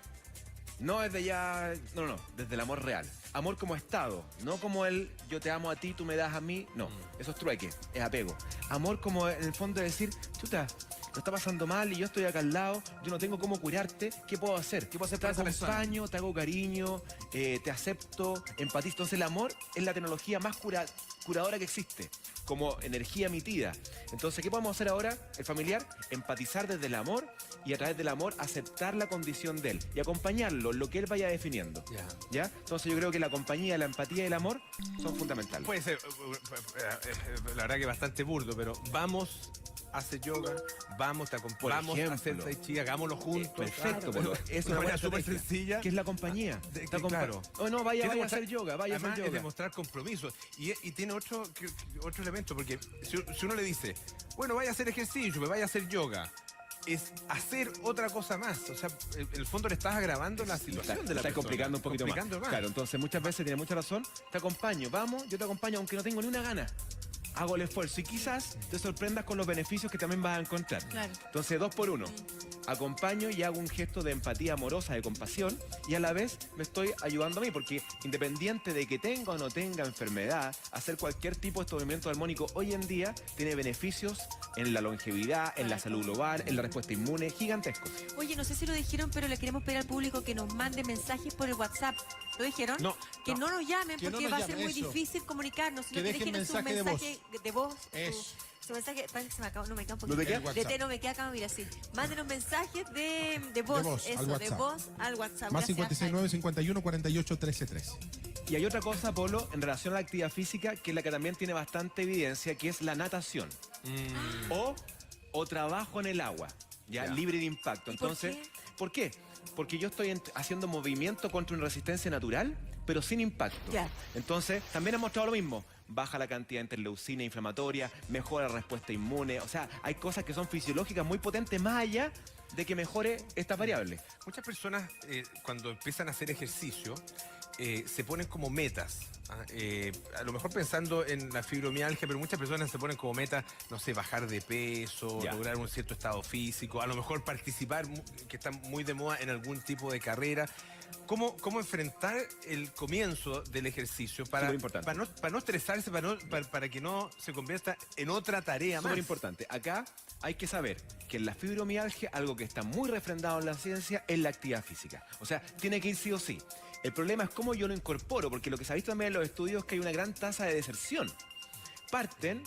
No desde ya, no, desde el amor real. Amor como estado, no como el yo te amo a ti, tú me das a mí. No, eso es trueque, es apego. Amor como en el fondo de decir, chuta, lo está pasando mal y yo estoy acá al lado, yo no tengo cómo curarte, ¿qué puedo hacer? ¿Qué puedo hacer Te por esa persona? acompaño, te hago cariño, te acepto, empatizo. Entonces el amor es la tecnología más curadora que existe, como energía emitida. Entonces, ¿qué podemos hacer ahora? El familiar, empatizar desde el amor y a través del amor aceptar la condición de él y acompañarlo en lo que él vaya definiendo. ¿Ya? Entonces yo creo que la compañía, la empatía y el amor son fundamentales. Puede ser, la verdad que bastante burdo, pero vamos, hace yoga, vamos, te Por acompañamos a hacer ejemplo. Tai Chi, hagámoslo juntos. Perfecto, Claro. pero es una una buena manera súper estrategia, sencilla. que es la compañía. Claro. Oh, no, vaya Tiene a hacer yoga, vaya a además, hacer es yoga. demostrar compromiso. Y tiene otro elemento, porque si uno le dice, bueno, vaya a hacer ejercicio, vaya a hacer yoga, es hacer otra cosa más. O sea, en el fondo le estás agravando la situación de la está persona. complicando un poquito Complicando más. Claro, entonces muchas veces tiene mucha razón. Te acompaño, vamos, yo te acompaño aunque no tengo ni una gana. Hago el esfuerzo y quizás te sorprendas con los beneficios que también vas a encontrar. Claro. Entonces, 2 por 1. Acompaño y hago un gesto de empatía amorosa, de compasión, y a la vez me estoy ayudando a mí, porque independiente de que tenga o no tenga enfermedad, hacer cualquier tipo de estos movimientos armónicos hoy en día tiene beneficios en la longevidad, en la salud global, en la respuesta inmune, gigantescos. Oye, no sé si lo dijeron, pero le queremos pedir al público que nos mande mensajes por el WhatsApp. ¿Lo dijeron? No. Que no nos llamen Que no porque nos va a ser llamen, muy eso. difícil comunicarnos, sino Que que dejen dejen su mensaje de mensaje de voz. Eso. Su mensaje, parece que se me acabó, no me queda un ¿No poquito. te queda? El De WhatsApp. té no me queda acá, mira, sí. Mándenos mensajes de voz, voz, al eso, de WhatsApp. voz al WhatsApp. Más Gracias, 569 51 48 13 Y hay otra cosa, Polo, en relación a la actividad física, que es la que también tiene bastante evidencia, que es la natación. O trabajo en el agua, ya, libre de impacto. ¿Y por Entonces, qué? ¿por qué? Porque yo estoy haciendo movimiento contra una resistencia natural, pero sin impacto. Ya. Entonces, también ha mostrado lo mismo. Baja la cantidad de interleucina inflamatoria, mejora la respuesta inmune. O sea, hay cosas que son fisiológicas muy potentes, más allá de que mejore esta variable. Muchas personas cuando empiezan a hacer ejercicio se ponen como metas. A lo mejor pensando en la fibromialgia, pero muchas personas se ponen como meta, no sé, bajar de peso, Ya. lograr un cierto estado físico, a lo mejor participar, que está muy de moda en algún tipo de carrera. ¿Cómo enfrentar el comienzo del ejercicio para Superimportante. no estresarse, para que no se convierta en otra tarea más? Súper importante. Acá hay que saber que en la fibromialgia, algo que está muy refrendado en la ciencia, es la actividad física. O sea, tiene que ir sí o sí. El problema es cómo yo lo incorporo, porque lo que se ha visto también en los estudios es que hay una gran tasa de deserción. Parten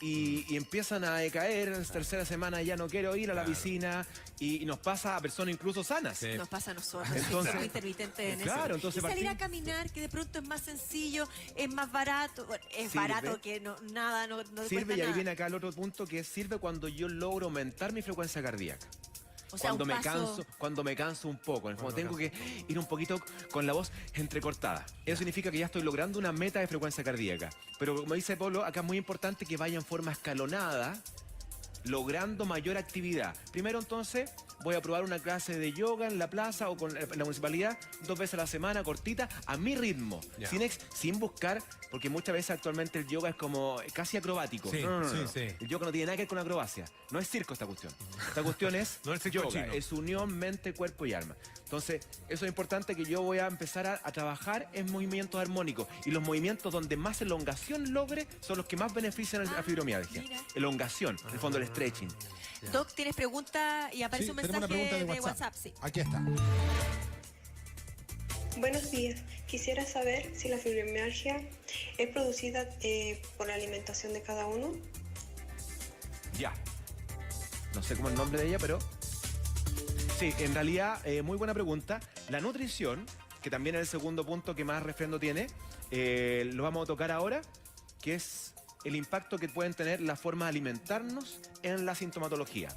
y empiezan a decaer, en la tercera semana ya no quiero ir a la piscina, y nos pasa a personas incluso sanas. Sí. Nos pasa a nosotros, Entonces- somos intermitentes en Claro, eso. entonces y salir a partimos- caminar, que de pronto es más sencillo, es más barato. Bueno, es Sirve. barato que no Sirve, cuesta y ahí nada. viene acá el otro punto, que sirve cuando yo logro aumentar mi frecuencia cardíaca. O sea, Cuando un paso- cuando me canso un poco, cuando tengo que ir un poquito con la voz entrecortada. Eso significa que ya estoy logrando una meta de frecuencia cardíaca. Pero como dice Polo, acá es muy importante que vaya en forma escalonada, logrando mayor actividad. Primero entonces voy a probar una clase de yoga en la plaza o con la municipalidad 2 veces a la semana, cortita, a mi ritmo, Ya. sin buscar, porque muchas veces actualmente el yoga es como casi acrobático. Sí, No. sí. El yoga no tiene nada que ver con la acrobacia. No es circo esta cuestión. Esta cuestión es No es circo yoga, chino. es unión mente, cuerpo y alma. Entonces, eso es importante, que yo voy a empezar a trabajar en movimientos armónicos. Y los movimientos donde más elongación logre son los que más benefician a la fibromialgia. mira. Elongación, en el fondo el stretching. Doc, ¿tienes pregunta? Y aparece un tenemos mensaje una pregunta de WhatsApp. sí. Aquí está. Buenos días. Quisiera saber si la fibromialgia es producida por la alimentación de cada uno. Ya. no sé cómo es el nombre de ella, pero sí, en realidad, muy buena pregunta. La nutrición, que también es el segundo punto que más refrendo tiene, lo vamos a tocar ahora, que es el impacto que pueden tener las formas de alimentarnos en la sintomatología.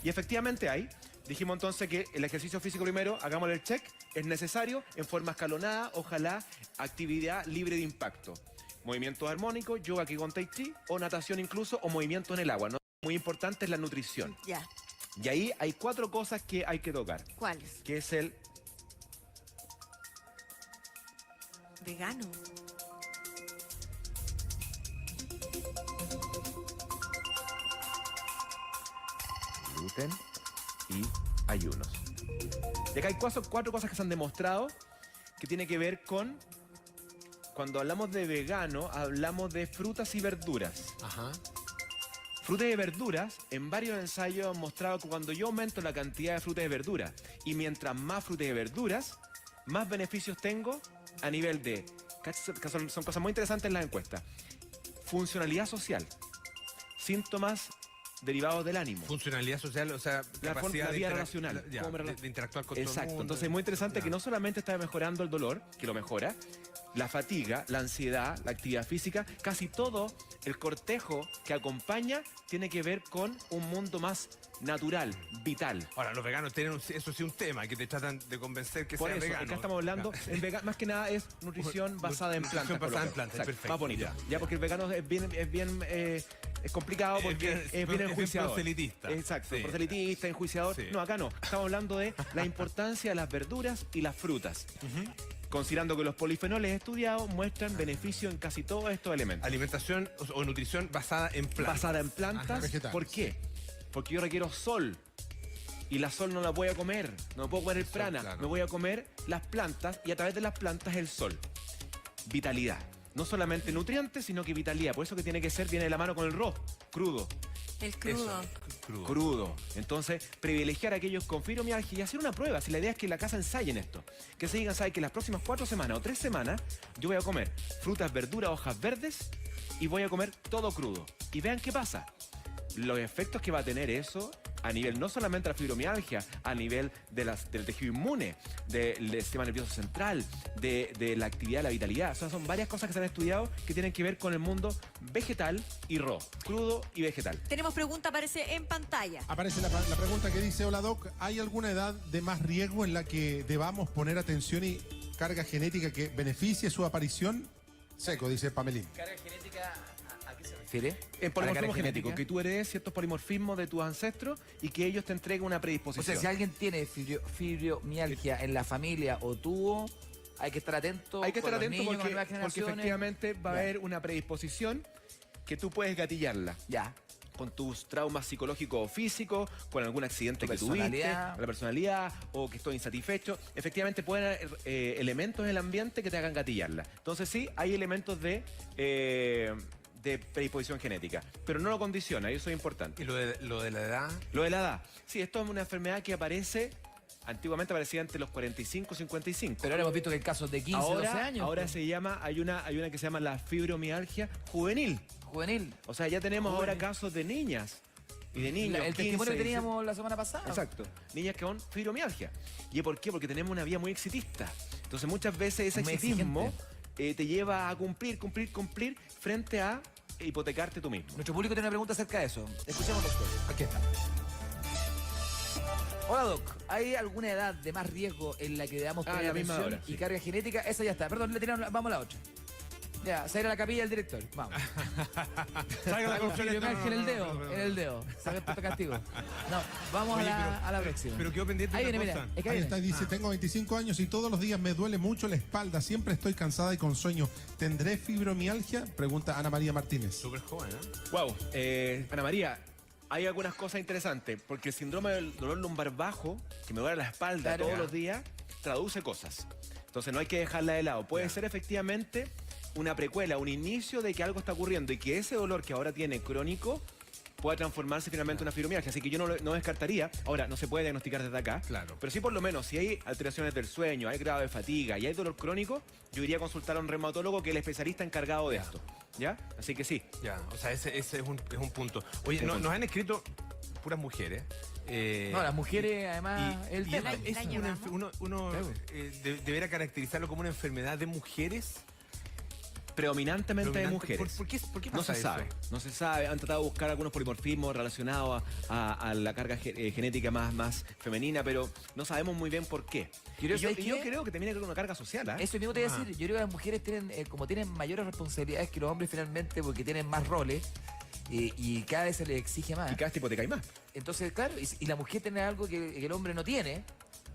Y efectivamente hay. Dijimos entonces que el ejercicio físico primero, hagámosle el check, es necesario en forma escalonada, ojalá actividad libre de impacto. Movimientos armónicos, yoga, qigong, tai chi, o natación incluso, o movimiento en el agua, ¿no? Muy importante es la nutrición. Ya. Y ahí hay 4 cosas que hay que tocar. ¿Cuáles? Que es el Vegano. gluten y ayunos. Y acá hay 4 cosas que se han demostrado que tiene que ver con, cuando hablamos de vegano, hablamos de frutas y verduras. Ajá. Frutas y verduras, en varios ensayos han mostrado que cuando yo aumento la cantidad de frutas y verduras, y mientras más frutas y verduras, más beneficios tengo a nivel de, son cosas muy interesantes en las encuestas, funcionalidad social, síntomas derivados del ánimo. Funcionalidad social, o sea, la vida relacional. De interactuar con todo el Exacto, mundo. entonces es muy interesante que no solamente está mejorando el dolor, que lo mejora, la fatiga, la ansiedad, la actividad física, casi todo el cortejo que acompaña tiene que ver con un mundo más natural, vital. Ahora, los veganos tienen, eso sí, un tema que te tratan de convencer que Por sea eso, vegano. acá estamos hablando, más que nada es nutrición basada en plantas. Nutrición basada en coloquial. plantas, Exacto, perfecto. más bonito. Ya, porque el vegano es bien es complicado porque es bien enjuiciador. Proselitista. Exacto, Sí. proselitista, enjuiciador. Sí. No, acá no. Estamos hablando de la importancia de las verduras y las frutas. Considerando que los polifenoles estudiados muestran beneficio en casi todos estos elementos. Alimentación o nutrición basada en plantas. Basada en plantas. Vegetales. ¿Por qué? Porque yo requiero sol. Y la sol no la voy a comer. No puedo comer el prana. claro. Me voy a comer las plantas y a través de las plantas el sol. Vitalidad. No solamente nutrientes, sino que vitalidad. Por eso que tiene que ser, viene de la mano con el raw, crudo. El crudo. Crudo. Entonces, privilegiar a aquellos con fibromialgia y hacer una prueba. Si la idea es que en la casa ensayen esto. Que se digan, ¿sabe? Que las próximas 4 semanas o 3 semanas yo voy a comer frutas, verduras, hojas verdes y voy a comer todo crudo. Y vean qué pasa. Los efectos que va a tener eso a nivel no solamente de la fibromialgia, a nivel del tejido inmune, del sistema nervioso central, de la actividad, la vitalidad. O sea, son varias cosas que se han estudiado que tienen que ver con el mundo vegetal y raw, crudo y vegetal. Tenemos pregunta, aparece en pantalla. Aparece la pregunta que dice, hola Doc, ¿hay alguna edad de más riesgo en la que debamos poner atención y carga genética que beneficie su aparición? Seco, dice Pamelín. ¿Carga genética a qué se refiere? En polimorfismo genético, genética. que tú heredes ciertos polimorfismos de tus ancestros y que ellos te entreguen una O predisposición. sea, si alguien tiene fibromialgia en la familia o tuvo, hay que estar atento. Hay que estar con los atento niños, con las porque nuevas generaciones. efectivamente va a Ya. haber una predisposición que tú puedes gatillarla. Ya. Con tus traumas psicológicos o físicos, con algún accidente Tu que tuviste, personalidad. la personalidad, o que estoy insatisfecho. Efectivamente pueden haber elementos en el ambiente que te hagan gatillarla. Entonces sí, hay elementos de predisposición genética, pero no lo condiciona, y eso es importante. Y lo de la edad. Lo de la edad. Sí, esto es una enfermedad que aparece, antiguamente aparecía entre los 45 y 55. Pero ahora hemos visto que hay casos de 15, 12 años. Ahora pues. se llama, hay una que se llama la fibromialgia juvenil. Juvenil. O sea, ya tenemos Juvenil. ahora casos de niñas y de niños. El 15, testimonio que 16. teníamos la semana pasada. Exacto. Niñas que con fibromialgia. ¿Y por qué? Porque tenemos una vida muy exitista. Entonces muchas veces ese Muy exitismo te lleva a cumplir frente a hipotecarte tú mismo. Nuestro público tiene una pregunta acerca de eso. Escuchemos, doctor. Aquí está. Hola, Doc. ¿Hay alguna edad de más riesgo en la que debamos poner la misma atención hora, y sí. carga genética? Esa ya está. Perdón, le tiraron, vamos a la otra. Ya, se irá a la capilla del director. Vamos. Salga la Con conferencia. fibromialgia en el dedo, en el dedo. Sabe el castigo. No, vamos Oye, a la próxima. Pero quedó pendiente Ahí una viene, cosa. mira. Es que Ahí ahí está, viene. dice, tengo 25 años y todos los días me duele mucho la espalda, siempre estoy cansada y con sueño. ¿Tendré fibromialgia? Pregunta Ana María Martínez. Súper joven, ¿eh? Wow. Ana María, hay algunas cosas interesantes, porque el síndrome del dolor lumbar bajo, que me duele la espalda Claro. todos los días, traduce cosas. Entonces no hay que dejarla de lado. Puede ser efectivamente una precuela, un inicio de que algo está ocurriendo y que ese dolor que ahora tiene crónico pueda transformarse finalmente en una fibromialgia. Así que yo no descartaría. Ahora, no se puede diagnosticar desde acá. Claro. Pero sí, por lo menos, si hay alteraciones del sueño, hay grado de fatiga y hay dolor crónico, yo iría a consultar a un reumatólogo que es el especialista encargado de esto. ¿Ya? Así que sí. Ya, o sea, ese es un punto. Oye, Sí, nos han escrito puras mujeres. No, las mujeres, además, el y tema. es uno debería caracterizarlo como una enfermedad de mujeres. Predominantemente de mujeres. ¿Por qué pasa No se eso? sabe, no se sabe. Han tratado de buscar algunos polimorfismos relacionados a la carga genética más femenina, pero no sabemos muy bien por qué. Pero Y yo ¿sabes qué? creo que también hay una carga social. Eso mismo te iba a decir. Yo creo que las mujeres tienen, como tienen mayores responsabilidades que los hombres finalmente, porque tienen más roles y cada vez se les exige más. Y cada tipo te cae más. Entonces, claro, y la mujer tiene algo que el hombre no tiene,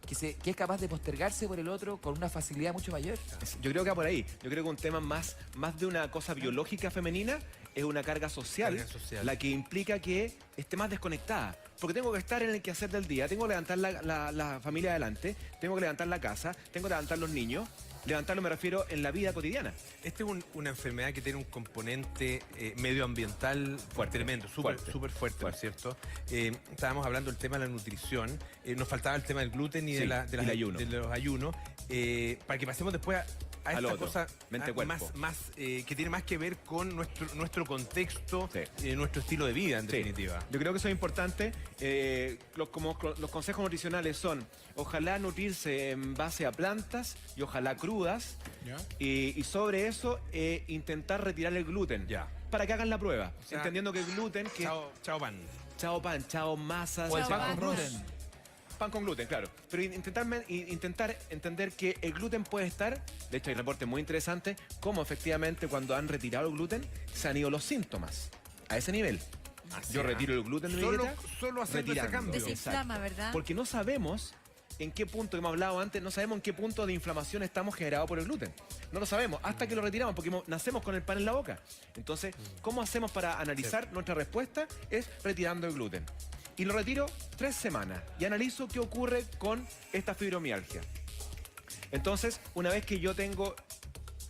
que es capaz de postergarse por el otro con una facilidad mucho mayor. Yo creo que va por ahí. Yo creo que un tema más de una cosa biológica femenina es una carga social, la que implica que esté más desconectada. Porque tengo que estar en el quehacer del día, tengo que levantar la familia adelante, tengo que levantar la casa, tengo que levantar los niños. Levantarlo me refiero en la vida cotidiana. Esta es una enfermedad que tiene un componente medioambiental tremendo, súper fuerte, ¿no es cierto? Estábamos hablando del tema de la nutrición, nos faltaba el tema del gluten y de los ayunos, para que pasemos después a esta cosa más que tiene más que ver con nuestro contexto, nuestro estilo de vida, en definitiva. Yo creo que eso es importante. Los consejos nutricionales son: ojalá nutrirse en base a plantas y ojalá crudas. Y sobre eso, intentar retirar el gluten. Para que hagan la prueba. O sea, entendiendo que el gluten... Chao pan. Chao pan, chao masas. O el pan con gluten. Pan con gluten, claro. Pero intentar entender que el gluten puede estar... De hecho, hay reportes muy interesantes cómo efectivamente cuando han retirado el gluten se han ido los síntomas. A ese nivel. Yo retiro el gluten de mi dieta. Solo haciendo ese cambio. Desinflama, ¿verdad? Porque no sabemos en qué punto, que hemos hablado antes, no sabemos en qué punto de inflamación estamos generados por el gluten. No lo sabemos hasta que lo retiramos, porque nacemos con el pan en la boca. Entonces, ¿cómo hacemos para analizar nuestra respuesta? Es retirando el gluten. Y lo retiro 3 semanas y analizo qué ocurre con esta fibromialgia. Entonces, una vez que yo tengo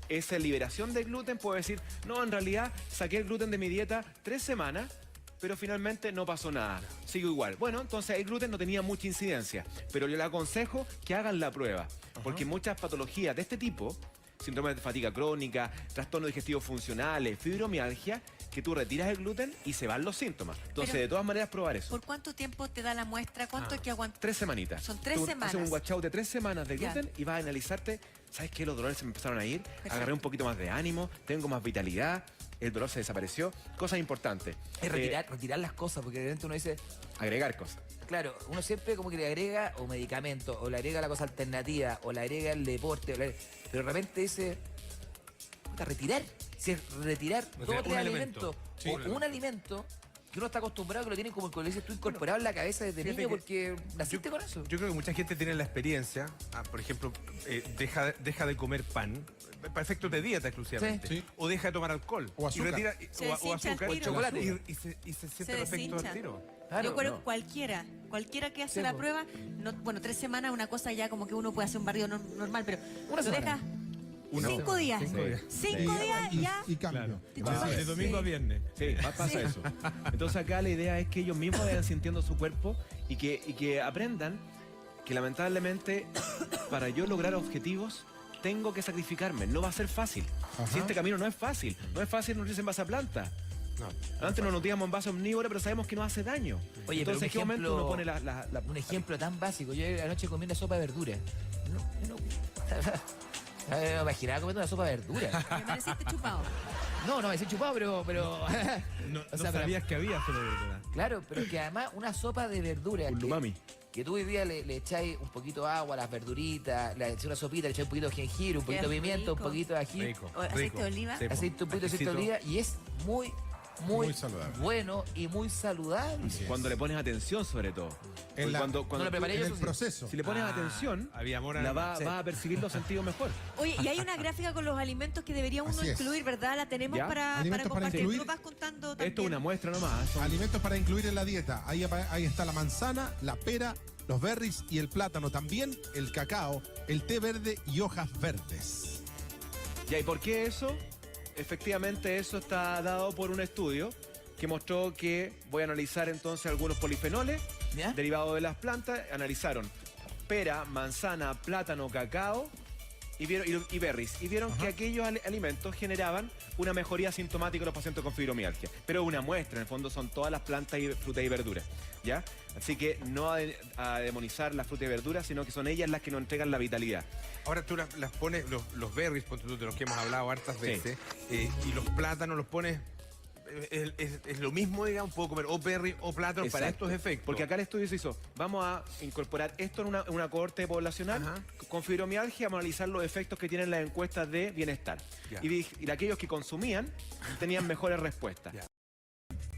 esa liberación de gluten, puedo decir, no, en realidad saqué el gluten de mi dieta 3 semanas, pero finalmente no pasó nada. Sigo igual. Bueno, entonces el gluten no tenía mucha incidencia, pero yo le aconsejo que hagan la prueba, porque muchas patologías de este tipo, síndrome de fatiga crónica, trastornos digestivos funcionales, fibromialgia, que tú retiras el gluten y se van los síntomas. Entonces, de todas maneras, probar eso. ¿Por cuánto tiempo te da la muestra? ¿Cuánto hay que aguantar? 3 semanitas. Son 3 semanas. Haces un watch-out de 3 semanas de gluten y vas a analizarte. ¿Sabes qué? Los dolores se me empezaron a ir. Perfecto. Agarré un poquito más de ánimo, tengo más vitalidad, el dolor se desapareció. Cosas importantes. Es retirar las cosas, porque de repente uno dice... Agregar cosas. Claro, uno siempre como que le agrega o medicamento, o le agrega la cosa alternativa, o le agrega el deporte, pero de repente dice... retirar. Si es retirar 2 o 3 alimentos, o un alimento que uno está acostumbrado, que lo tiene como le dices tú, incorporado en la cabeza desde niño, porque naciste con eso. Yo creo que mucha gente tiene la experiencia, por ejemplo, deja de comer pan, para efectos de dieta exclusivamente, o deja de tomar alcohol, o azúcar, o azúcar, o chocolate, y se siente perfecto al tiro. Claro, yo creo que cualquiera que hace la prueba, 3 semanas, una cosa ya como que uno puede hacer un barrido normal, pero una lo deja... 5 días. 5 días ya. Y cambio. De domingo a viernes. Sí, pasa eso. Entonces acá la idea es que ellos mismos vayan sintiendo su cuerpo y que aprendan que lamentablemente para yo lograr objetivos tengo que sacrificarme. No va a ser fácil. Si este camino no es fácil. No es fácil nutrirse en base a planta. Antes nos nutríamos en base omnívora, pero sabemos que nos hace daño. Oye, entonces, ¿en qué momento uno pone un ejemplo tan básico? Yo anoche comí una sopa de verduras. No me imaginaba comiendo una sopa de verduras. Me pareciste chupado. No, me hice chupado, pero... no sabías que había sopa de verduras. Claro, pero que además una sopa de verduras... Un umami. Que tú hoy día le echáis un poquito de agua a las verduritas, le echáis una sopita, le echáis un poquito de jengibre, un poquito de pimiento, un poquito de ají. Aceite de oliva. Aceite, un poquito de aceite de oliva y es muy saludable. Bueno y muy saludable. Cuando le pones atención, sobre todo. Cuando lo preparé en yo, el proceso. Si le pones atención, vas a percibir los sentidos mejor. Oye, y hay una gráfica con los alimentos que debería uno incluir, ¿verdad? La tenemos para compartir. Tú lo vas contando también. Esto es una muestra nomás. Alimentos para incluir en la dieta. Ahí está la manzana, la pera, los berries y el plátano. También el cacao, el té verde y hojas verdes. ¿Y por qué eso? Efectivamente, eso está dado por un estudio que mostró que voy a analizar entonces algunos polifenoles derivados de las plantas. Analizaron pera, manzana, plátano, cacao y berries, y vieron que aquellos alimentos generaban una mejoría sintomática en los pacientes con fibromialgia. Pero una muestra, en el fondo son todas las plantas y frutas y verduras, ¿ya? Así que no a demonizar las frutas y verduras, sino que son ellas las que nos entregan la vitalidad. Ahora tú las pones, los berries, ponte tú, de los que hemos hablado hartas veces, y los plátanos los pones... Es lo mismo, digamos, puedo comer o berry o plátano para estos efectos. Porque acá el estudio se hizo, vamos a incorporar esto en una cohorte poblacional con fibromialgia, vamos a analizar los efectos que tienen las encuestas de bienestar. Y aquellos que consumían tenían mejores respuestas.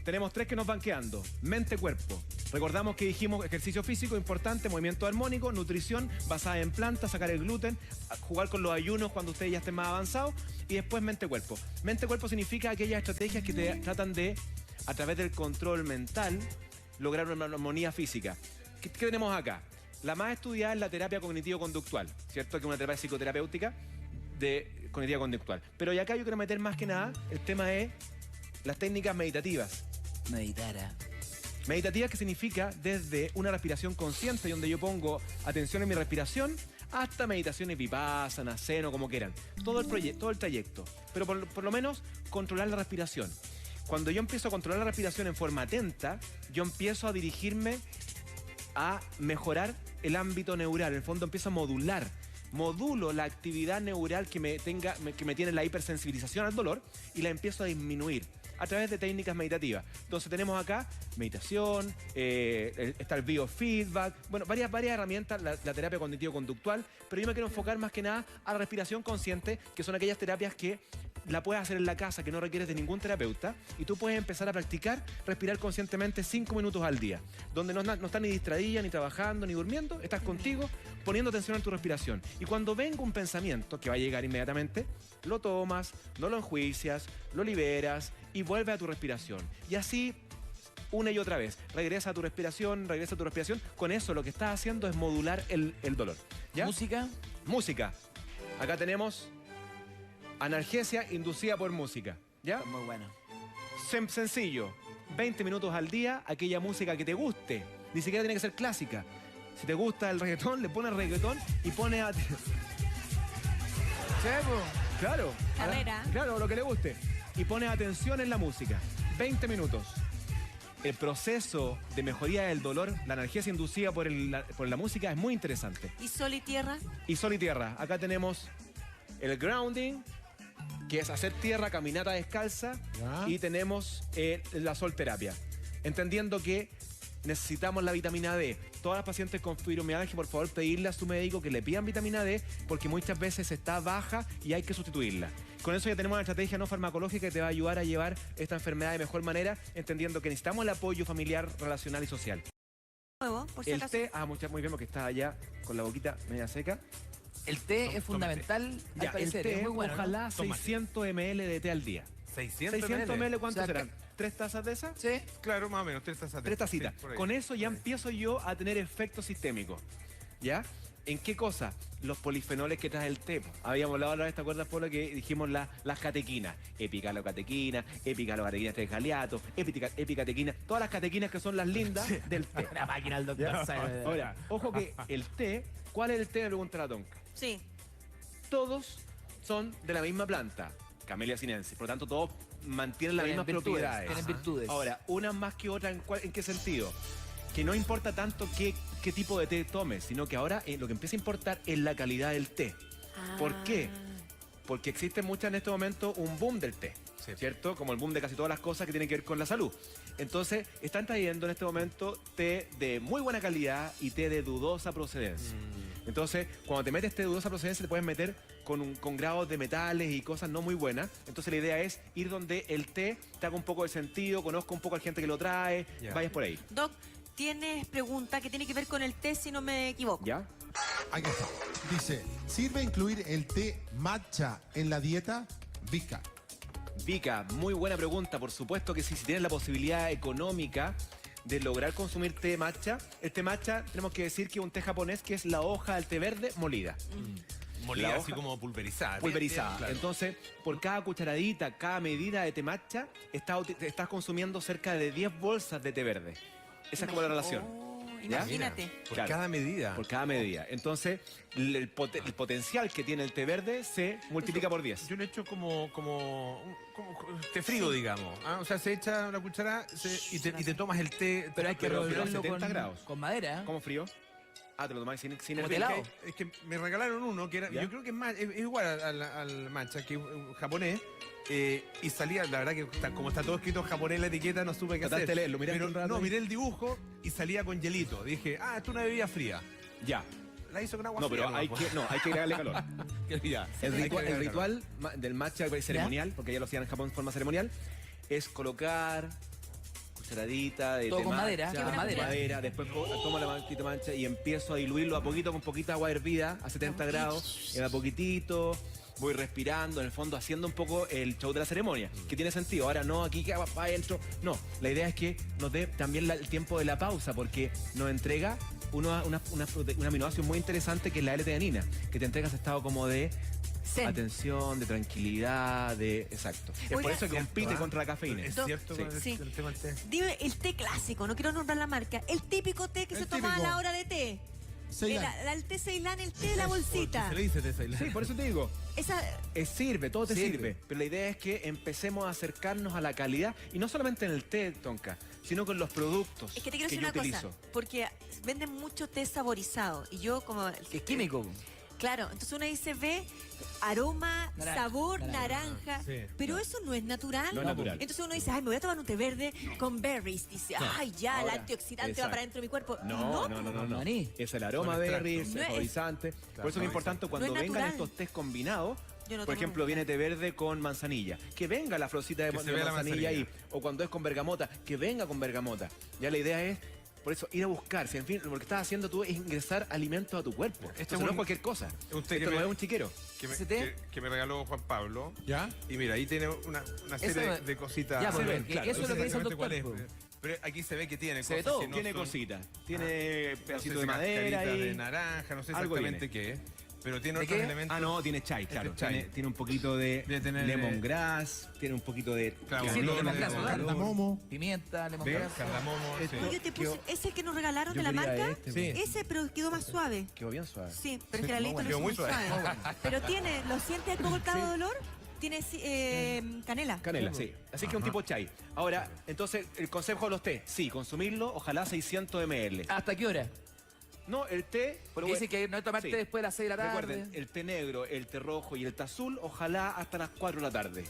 Tenemos 3 que nos van quedando. Mente-cuerpo. Recordamos que dijimos ejercicio físico importante, movimiento armónico, nutrición basada en plantas, sacar el gluten, jugar con los ayunos cuando ustedes ya estén más avanzados, y después mente-cuerpo. Mente-cuerpo significa aquellas estrategias que te tratan de, a través del control mental, lograr una armonía física. ¿Qué tenemos acá? La más estudiada es la terapia cognitivo-conductual, ¿cierto? Que es una terapia psicoterapéutica de cognitivo-conductual. Pero ya acá yo quiero meter más que nada, el tema es las técnicas meditativas. Meditativa, que significa desde una respiración consciente, donde yo pongo atención en mi respiración, hasta meditaciones vipassana, zen o como quieran. Todo el trayecto. Pero por lo menos controlar la respiración. Cuando yo empiezo a controlar la respiración en forma atenta, yo empiezo a dirigirme a mejorar el ámbito neural. En el fondo empiezo a modulo la actividad neural que me tiene la hipersensibilización al dolor y la empiezo a disminuir a través de técnicas meditativas. Entonces tenemos acá meditación, está el biofeedback, bueno, varias herramientas, la terapia cognitivo-conductual, pero yo me quiero enfocar más que nada a la respiración consciente, que son aquellas terapias que la puedes hacer en la casa, que no requieres de ningún terapeuta, y tú puedes empezar a practicar respirar conscientemente 5 minutos al día, donde no estás ni distraída, ni trabajando, ni durmiendo, estás contigo, poniendo atención en tu respiración. Y cuando venga un pensamiento, que va a llegar inmediatamente, lo tomas, no lo enjuicias, lo liberas y vuelve a tu respiración. Y así, una y otra vez, regresa a tu respiración. Con eso lo que estás haciendo es modular el dolor. ¿Ya? Música. Acá tenemos analgesia inducida por música. ¿Ya? Muy bueno. Sencillo. 20 minutos al día, aquella música que te guste. Ni siquiera tiene que ser clásica. Si te gusta el reggaetón, le pones reggaetón y pones a... Claro. Claro, lo que le guste. Y pones atención en la música. 20 minutos. El proceso de mejoría del dolor, la analgesia inducida por la música es muy interesante. ¿Y sol y tierra? Y sol y tierra. Acá tenemos el grounding, que es hacer tierra, caminata descalza. Y tenemos la solterapia. Entendiendo que necesitamos la vitamina D. Todas las pacientes con fibromialgia, por favor, pedirle a su médico que le pidan vitamina D, porque muchas veces está baja y hay que sustituirla. Con eso ya tenemos una estrategia no farmacológica que te va a ayudar a llevar esta enfermedad de mejor manera, entendiendo que necesitamos el apoyo familiar, relacional y social. Por si el acaso. té, muy bien, porque está allá con la boquita media seca. El té es fundamental, al parecer, es muy bueno, ojalá ¿no? 600 ml de té al día. 600 ml, ¿cuánto O sea, serán? ¿3 tazas de esas? Sí. Claro, más o menos, 3 tazas. 3 tacitas. Sí, por ahí. Con eso ya empiezo yo a tener efectos sistémicos. ¿Ya? ¿En qué cosa? Los polifenoles que trae el té. Habíamos hablado la vez, ¿te acuerdas, Polo, que dijimos las catequinas? Epicalocatequina, epicalocatequina tregaliato, epicatequina, todas las catequinas que son las lindas del té. Una máquina al doctor. Ahora, ojo que el té, ¿cuál es el té? Me pregunta la Tonka. Sí. Todos son de la misma planta, Camellia sinensis, por lo tanto todos mantienen las mismas propiedades. Tienen virtudes. Ahora, unas más que otras, ¿en qué sentido? Que no importa tanto qué tipo de té tomes, sino que ahora lo que empieza a importar es la calidad del té. ¿Por qué? Porque existe mucho en este momento un boom del té, ¿cierto? Como el boom de casi todas las cosas que tienen que ver con la salud. Entonces, están trayendo en este momento té de muy buena calidad y té de dudosa procedencia. Entonces, cuando te metes té de dudosa procedencia, te puedes meter con grados de metales y cosas no muy buenas. Entonces, la idea es ir donde el té te haga un poco de sentido, conozca un poco a la gente que lo trae, vayas por ahí. Doc, tienes pregunta que tiene que ver con el té, si no me equivoco. ¿Ya? Aquí está. Dice, ¿sirve incluir el té matcha en la dieta? Vika. Vika, muy buena pregunta. Por supuesto que sí, si tienes la posibilidad económica de lograr consumir té matcha. El té matcha, tenemos que decir que es un té japonés, que es la hoja del té verde molida. Molida, así como pulverizada. Pulverizada. Claro. Entonces, por cada cucharadita, cada medida de té matcha, estás consumiendo cerca de 10 bolsas de té verde. Esa es como la relación. Imagínate. Por Claro. cada medida. Por cada medida. Entonces, el potencial que tiene el té verde se multiplica por 10. Yo le echo como té frío, digamos. ¿Ah? O sea, se echa una cuchara y te tomas el té. Pero hay que Pero revolverlo 70 grados. con madera. ¿Cómo frío? Ah, te lo tomáis sin Como hervir. helado. Es que me regalaron uno que era, ¿Ya? yo creo que es igual al matcha, que es un japonés. Y salía, la verdad que como está todo escrito en japonés en la etiqueta, no supe qué Trataste hacer. de leerlo, miraste Pero, un rato no, y- miré el dibujo y salía con hielito. Dije, esto es una bebida fría. Ya. La hizo con agua No, fría. pero hay que agregarle calor. Ya. El ritual del matcha ceremonial, porque ya lo hacían en Japón de forma ceremonial, es colocar cucharadita de Todo té con matcha, madera, con madera, después tomo la mantita mancha y empiezo a diluirlo a poquito con poquita agua hervida a 70 grados, a poquitito. Voy respirando, en el fondo haciendo un poco el show de la ceremonia, que tiene sentido. Ahora no, aquí que va para adentro. No, la idea es que nos dé también el tiempo de la pausa, porque nos entrega una aminoácido muy interesante que es la L-teanina, que te entrega ese estado como de Zen. atención, de tranquilidad, de... Exacto. Es por Oiga, eso que compite contra la cafeína. Es Doc, cierto sí. con Sí. el tema del té. Dime el té clásico, no quiero nombrar la marca. El típico té que El se toma a típico. la hora de té. Ceilán. El té Ceilán, el té de la bolsita. Se le dice té Ceilán. Sí, por eso te digo. Esa, Sirve, todo te Sirve. sirve. Pero la idea es que empecemos a acercarnos a la calidad, y no solamente en el té, Tonka, sino con los productos es que te quiero decir yo una utilizo. cosa, porque venden mucho té saborizado y yo como... Que es químico. Claro, entonces uno dice, ve aroma, Naranja, sabor, naranja. naranja, Sí. pero eso no es natural. No es natural. Entonces uno dice, ay, me voy a tomar un té verde con berries. Dice, ay, ya, Ahora, el antioxidante va exacto. para dentro de mi cuerpo. No, no, no, no, no. Maní. Es el aroma Con berry, es extracto. el No es- saborizante. Por eso es importante cuando No es vengan natural. estos tés combinados. Yo no Por tomo ejemplo, nunca. viene té verde con manzanilla. Que venga la florcita de, Que se de vea la manzanilla ahí. manzanilla. O cuando es con bergamota, que venga con bergamota. Ya la idea es, por eso, ir a buscar. Si en fin, lo que estás haciendo tú es ingresar alimentos a tu cuerpo. Esto es no un- es cualquier cosa. un té Esto que no me- es un chiquero. ¿Ese té? Que me regaló Juan Pablo. ¿Ya? Y mira, ahí tiene una serie Eso- de cositas. Ya, pues, Se ven, ven, claro. eso es lo que dice el exactamente doctor. cuál es. Pero aquí se ve que tiene Se ve cosas todo. que no Tiene son- cositas. Tiene no sé pedacitos si de madera cascaritas y... de naranja, no sé Algo exactamente qué es. Pero tiene ¿De otros qué? elementos. Ah, no, tiene chai, claro. Este chai. Tiene un poquito de Debe tener, lemongrass, tiene un poquito de... Claro, Sí, lo demás de- claro, de- claro. Cardamomo. Pimienta, ¿Ves? lemongrass. Cardamomo, sí. Esto- Oye, te puse, ese que nos regalaron Yo de la quería marca, este, Sí. ese pero quedó más suave. Quedó bien suave. Sí, pero es que la muy lista bueno. lo hizo Quedó muy muy suave. suave. Pero tiene, ¿lo sientes poco el clavo de olor? Tiene canela. Canela, sí. Así que un tipo chai. Ahora, entonces, el consejo de los té, sí, consumirlo, ojalá 600 ml. ¿Hasta qué hora? No, el té... Porque dicen que no tomarte sí. después de las 6 de la tarde. Recuerden, el té negro, el té rojo y el té azul, ojalá hasta las 4 de la tarde.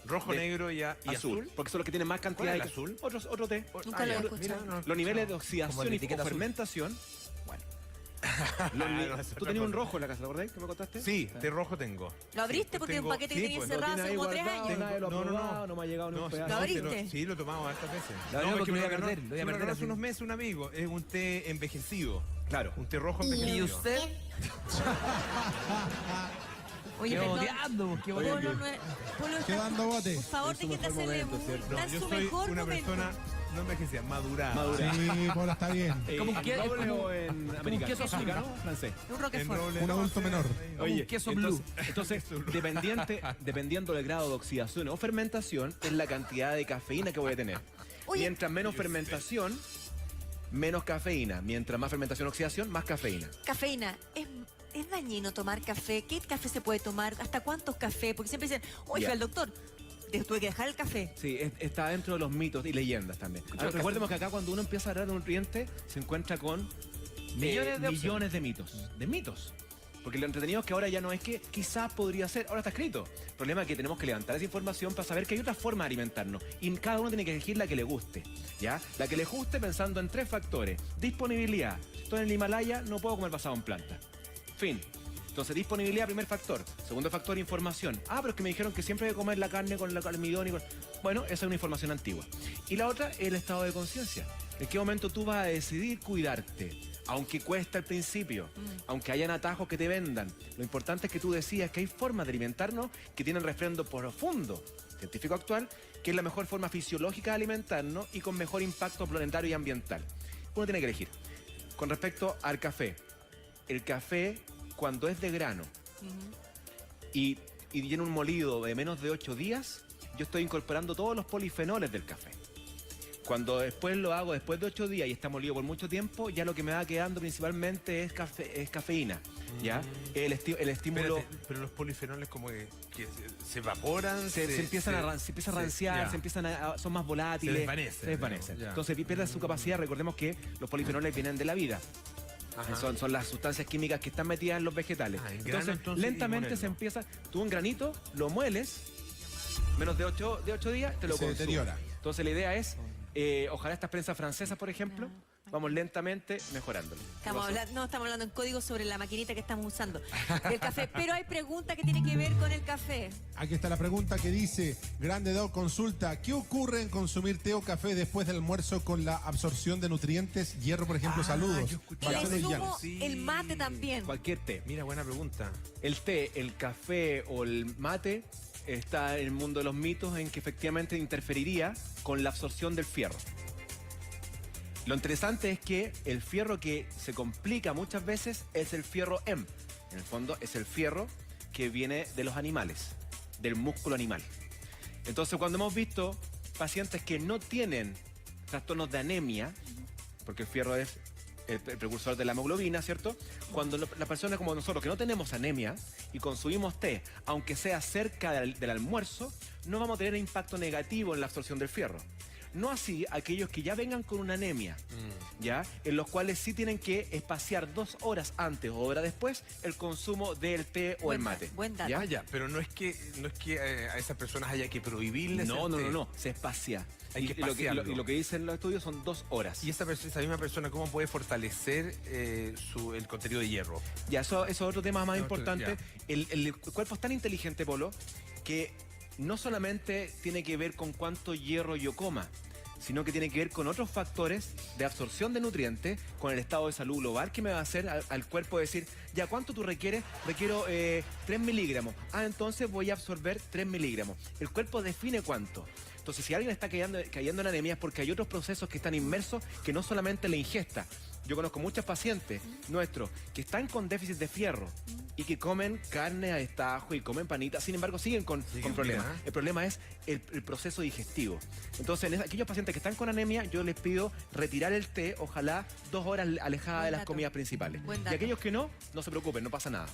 Rojo, De- negro y azul. Porque son los que tienen más cantidad ¿Cuál de es el azul? Otro té. Nunca lo he ya. escuchado. Mira, no, Los niveles de Como oxidación la y etiqueta o azul. fermentación. Bueno. no, eso es Tú otra tenías un cosa. rojo en la casa, ¿te acordás que me contaste? Sí, té rojo tengo. ¿Lo abriste? Sí, Porque tengo- un paquete que sí, tenía pues, encerrado Lo hace tiene como ahí 3 guardado, años. nadie lo ha No, no, probado, no. no me ha llegado ni un No, pedazo. ¿Lo abriste? pero sí, lo tomamos hartas veces. Lo abrió porque me lo iba a regaló- perder, lo iba a me perder regaló hace así. unos meses un amigo. Es un té envejecido. Claro. Un té rojo envejecido. ¿Y usted? Oye, Qué perdón. odiando, qué Polo, odiando. no es- Polo está- Quedando bote. Por favor, dejen de hacerle No, está en yo su soy mejor una momento. persona no envejecida, madurada. Madura. Sí, Polo, está bien. Como un ¿En queso- roble como- o en como un americano? queso azul. ¿Americano o francés? Un En Roquefort. roble, Un no, adulto sí, menor. Un queso blue. Entonces, dependiendo del grado de oxidación o fermentación, es la cantidad de cafeína que voy a tener. Oye. Mientras menos fermentación, menos cafeína. Mientras más fermentación o oxidación, más cafeína. Cafeína. ¿Es dañino tomar café? ¿Qué café se puede tomar? ¿Hasta cuántos cafés? Porque siempre dicen, oye, Ya. fui al doctor. Tuve que dejar el café. Sí, está dentro de los mitos y leyendas también. Ahora, recordemos que acá cuando uno empieza a hablar de un nutriente, se encuentra con Millones de millones de mitos. De mitos. Porque lo entretenido es que ahora ya no es que quizás podría ser, ahora está escrito. El problema es que tenemos que levantar esa información para saber que hay otra forma de alimentarnos. Y cada uno tiene que elegir la que le guste. ¿Ya? La que le guste pensando en 3 factores. Disponibilidad. Estoy en el Himalaya, no puedo comer basado en planta. Fin. Entonces, disponibilidad, primer factor. Segundo factor, información. Ah, pero es que me dijeron que siempre hay que comer la carne con el almidón y con... Bueno, esa es una información antigua. Y la otra es el estado de conciencia. ¿En qué momento tú vas a decidir cuidarte? Aunque cuesta al principio, aunque hayan atajos que te vendan. Lo importante es que tú decidas que hay formas de alimentarnos que tienen refrendo profundo, científico actual, que es la mejor forma fisiológica de alimentarnos y con mejor impacto planetario y ambiental. Uno tiene que elegir. Con respecto al café, el café, cuando es de grano y tiene un molido de menos de 8 días, yo estoy incorporando todos los polifenoles del café. Cuando después lo hago después de 8 días y está molido por mucho tiempo, ya lo que me va quedando principalmente es cafeína. ¿Ya? El estímulo... Espérate, pero los polifenoles como que se evaporan, se empieza a ranciar, son más volátiles. Se desvanecen. Entonces pierden su capacidad. Recordemos que los polifenoles vienen de la vida. Son las sustancias químicas que están metidas en los vegetales. Entonces, lentamente se empieza... Tú un granito lo mueles, menos de 8 días te lo consumes. Se deteriora. Entonces la idea es, ojalá estas prensas francesas, por ejemplo, vamos lentamente mejorándolo. Estamos hablando en código sobre la maquinita que estamos usando del café, pero hay preguntas que tienen que ver con el café. Aquí está la pregunta que dice, Grande Dog consulta, ¿qué ocurre en consumir té o café después del almuerzo con la absorción de nutrientes? Hierro, por ejemplo, saludos. Le sumo el mate también. Cualquier té. Mira, buena pregunta. El té, el café o el mate está en el mundo de los mitos en que efectivamente interferiría con la absorción del fierro. Lo interesante es que el fierro que se complica muchas veces es el fierro M. En el fondo es el fierro que viene de los animales, del músculo animal. Entonces cuando hemos visto pacientes que no tienen trastornos de anemia, porque el fierro es el precursor de la hemoglobina, ¿cierto? Cuando las personas como nosotros que no tenemos anemia y consumimos té, aunque sea cerca del almuerzo, no vamos a tener impacto negativo en la absorción del fierro. No así aquellos que ya vengan con una anemia, ¿ya? En los cuales sí tienen que espaciar 2 horas antes o hora después el consumo del té o el mate. Buen dato. ¿Ya? Pero no es que a esas personas haya que prohibirles No, se espacia. Hay que espaciarlo. Y lo que dicen los estudios son 2 horas. ¿Y esa misma persona cómo puede fortalecer el contenido de hierro? Ya, eso es otro tema más importante. El cuerpo es tan inteligente, Polo, que no solamente tiene que ver con cuánto hierro yo coma, sino que tiene que ver con otros factores de absorción de nutrientes, con el estado de salud global que me va a hacer al cuerpo decir, ya, ¿cuánto tú requieres? Requiero 3 miligramos. Entonces voy a absorber 3 miligramos. El cuerpo define cuánto. Entonces, si alguien está cayendo en anemia es porque hay otros procesos que están inmersos que no solamente la ingesta. Yo conozco muchos pacientes nuestros que están con déficit de fierro y que comen carne a destajo y comen panitas, sin embargo siguen con problemas. El problema es el proceso digestivo. Entonces, en aquellos pacientes que están con anemia, yo les pido retirar el té, ojalá 2 horas alejada de las comidas principales. Y aquellos que no se preocupen, no pasa nada.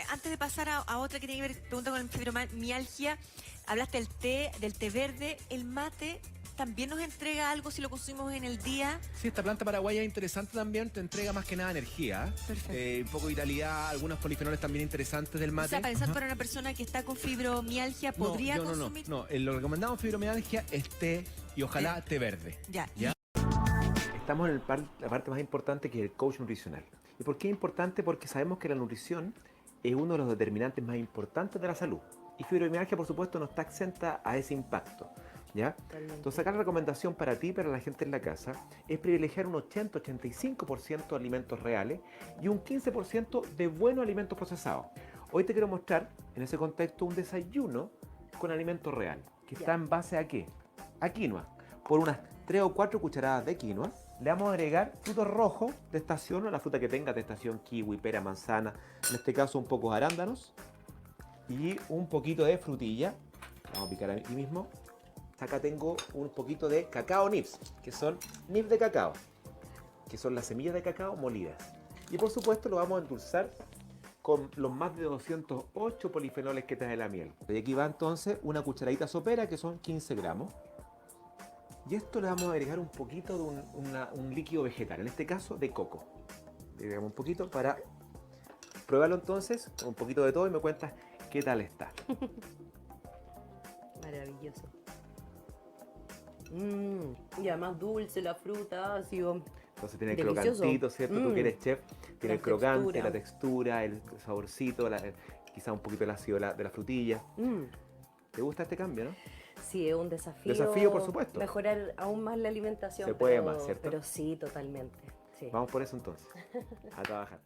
Antes de pasar a otra que tiene que ver, pregunta con la fibromialgia, hablaste del té verde, el mate. ¿También nos entrega algo si lo consumimos en el día? Sí, esta planta paraguaya es interesante también, te entrega más que nada energía. Un poco de vitalidad, algunos polifenoles también interesantes del mate. O sea, pensar para una persona que está con fibromialgia, ¿podría consumir? No, lo recomendado en fibromialgia es té y ojalá té verde. Ya. Estamos en la parte más importante que es el coach nutricional. ¿Y por qué es importante? Porque sabemos que la nutrición es uno de los determinantes más importantes de la salud. Y fibromialgia, por supuesto, no está exenta a ese impacto. ¿Ya? Entonces acá la recomendación para ti y para la gente en la casa es privilegiar un 80-85% de alimentos reales y un 15% de buenos alimentos procesados. Hoy te quiero mostrar en ese contexto un desayuno con alimento real, que está en base a ¿qué? A quinoa. Por unas 3 o 4 cucharadas de quinoa le vamos a agregar frutos rojos de estación, o la fruta que tenga de estación, kiwi, pera, manzana, en este caso un poco de arándanos y un poquito de frutilla. Vamos a picar aquí mismo. Acá tengo un poquito de cacao nibs, que son nibs de cacao, que son las semillas de cacao molidas. Y por supuesto lo vamos a endulzar con los más de 208 polifenoles que trae la miel. Y aquí va entonces una cucharadita sopera, que son 15 gramos. Y esto le vamos a agregar un poquito de un líquido vegetal, en este caso de coco. Le agregamos un poquito para pruébalo entonces, con un poquito de todo y me cuentas qué tal está. Maravilloso. Y además dulce la fruta, ha sido entonces tiene el delicioso. crocantito, ¿cierto? Tú que eres chef, tiene el crocante, textura. la textura, el saborcito, quizá un poquito el ácido de la frutilla. ¿Te gusta este cambio, no? Sí, es un desafío. Desafío, por supuesto. Mejorar aún más la alimentación. Se puede más, ¿cierto? Pero sí, totalmente. Sí. Vamos por eso entonces. A trabajar.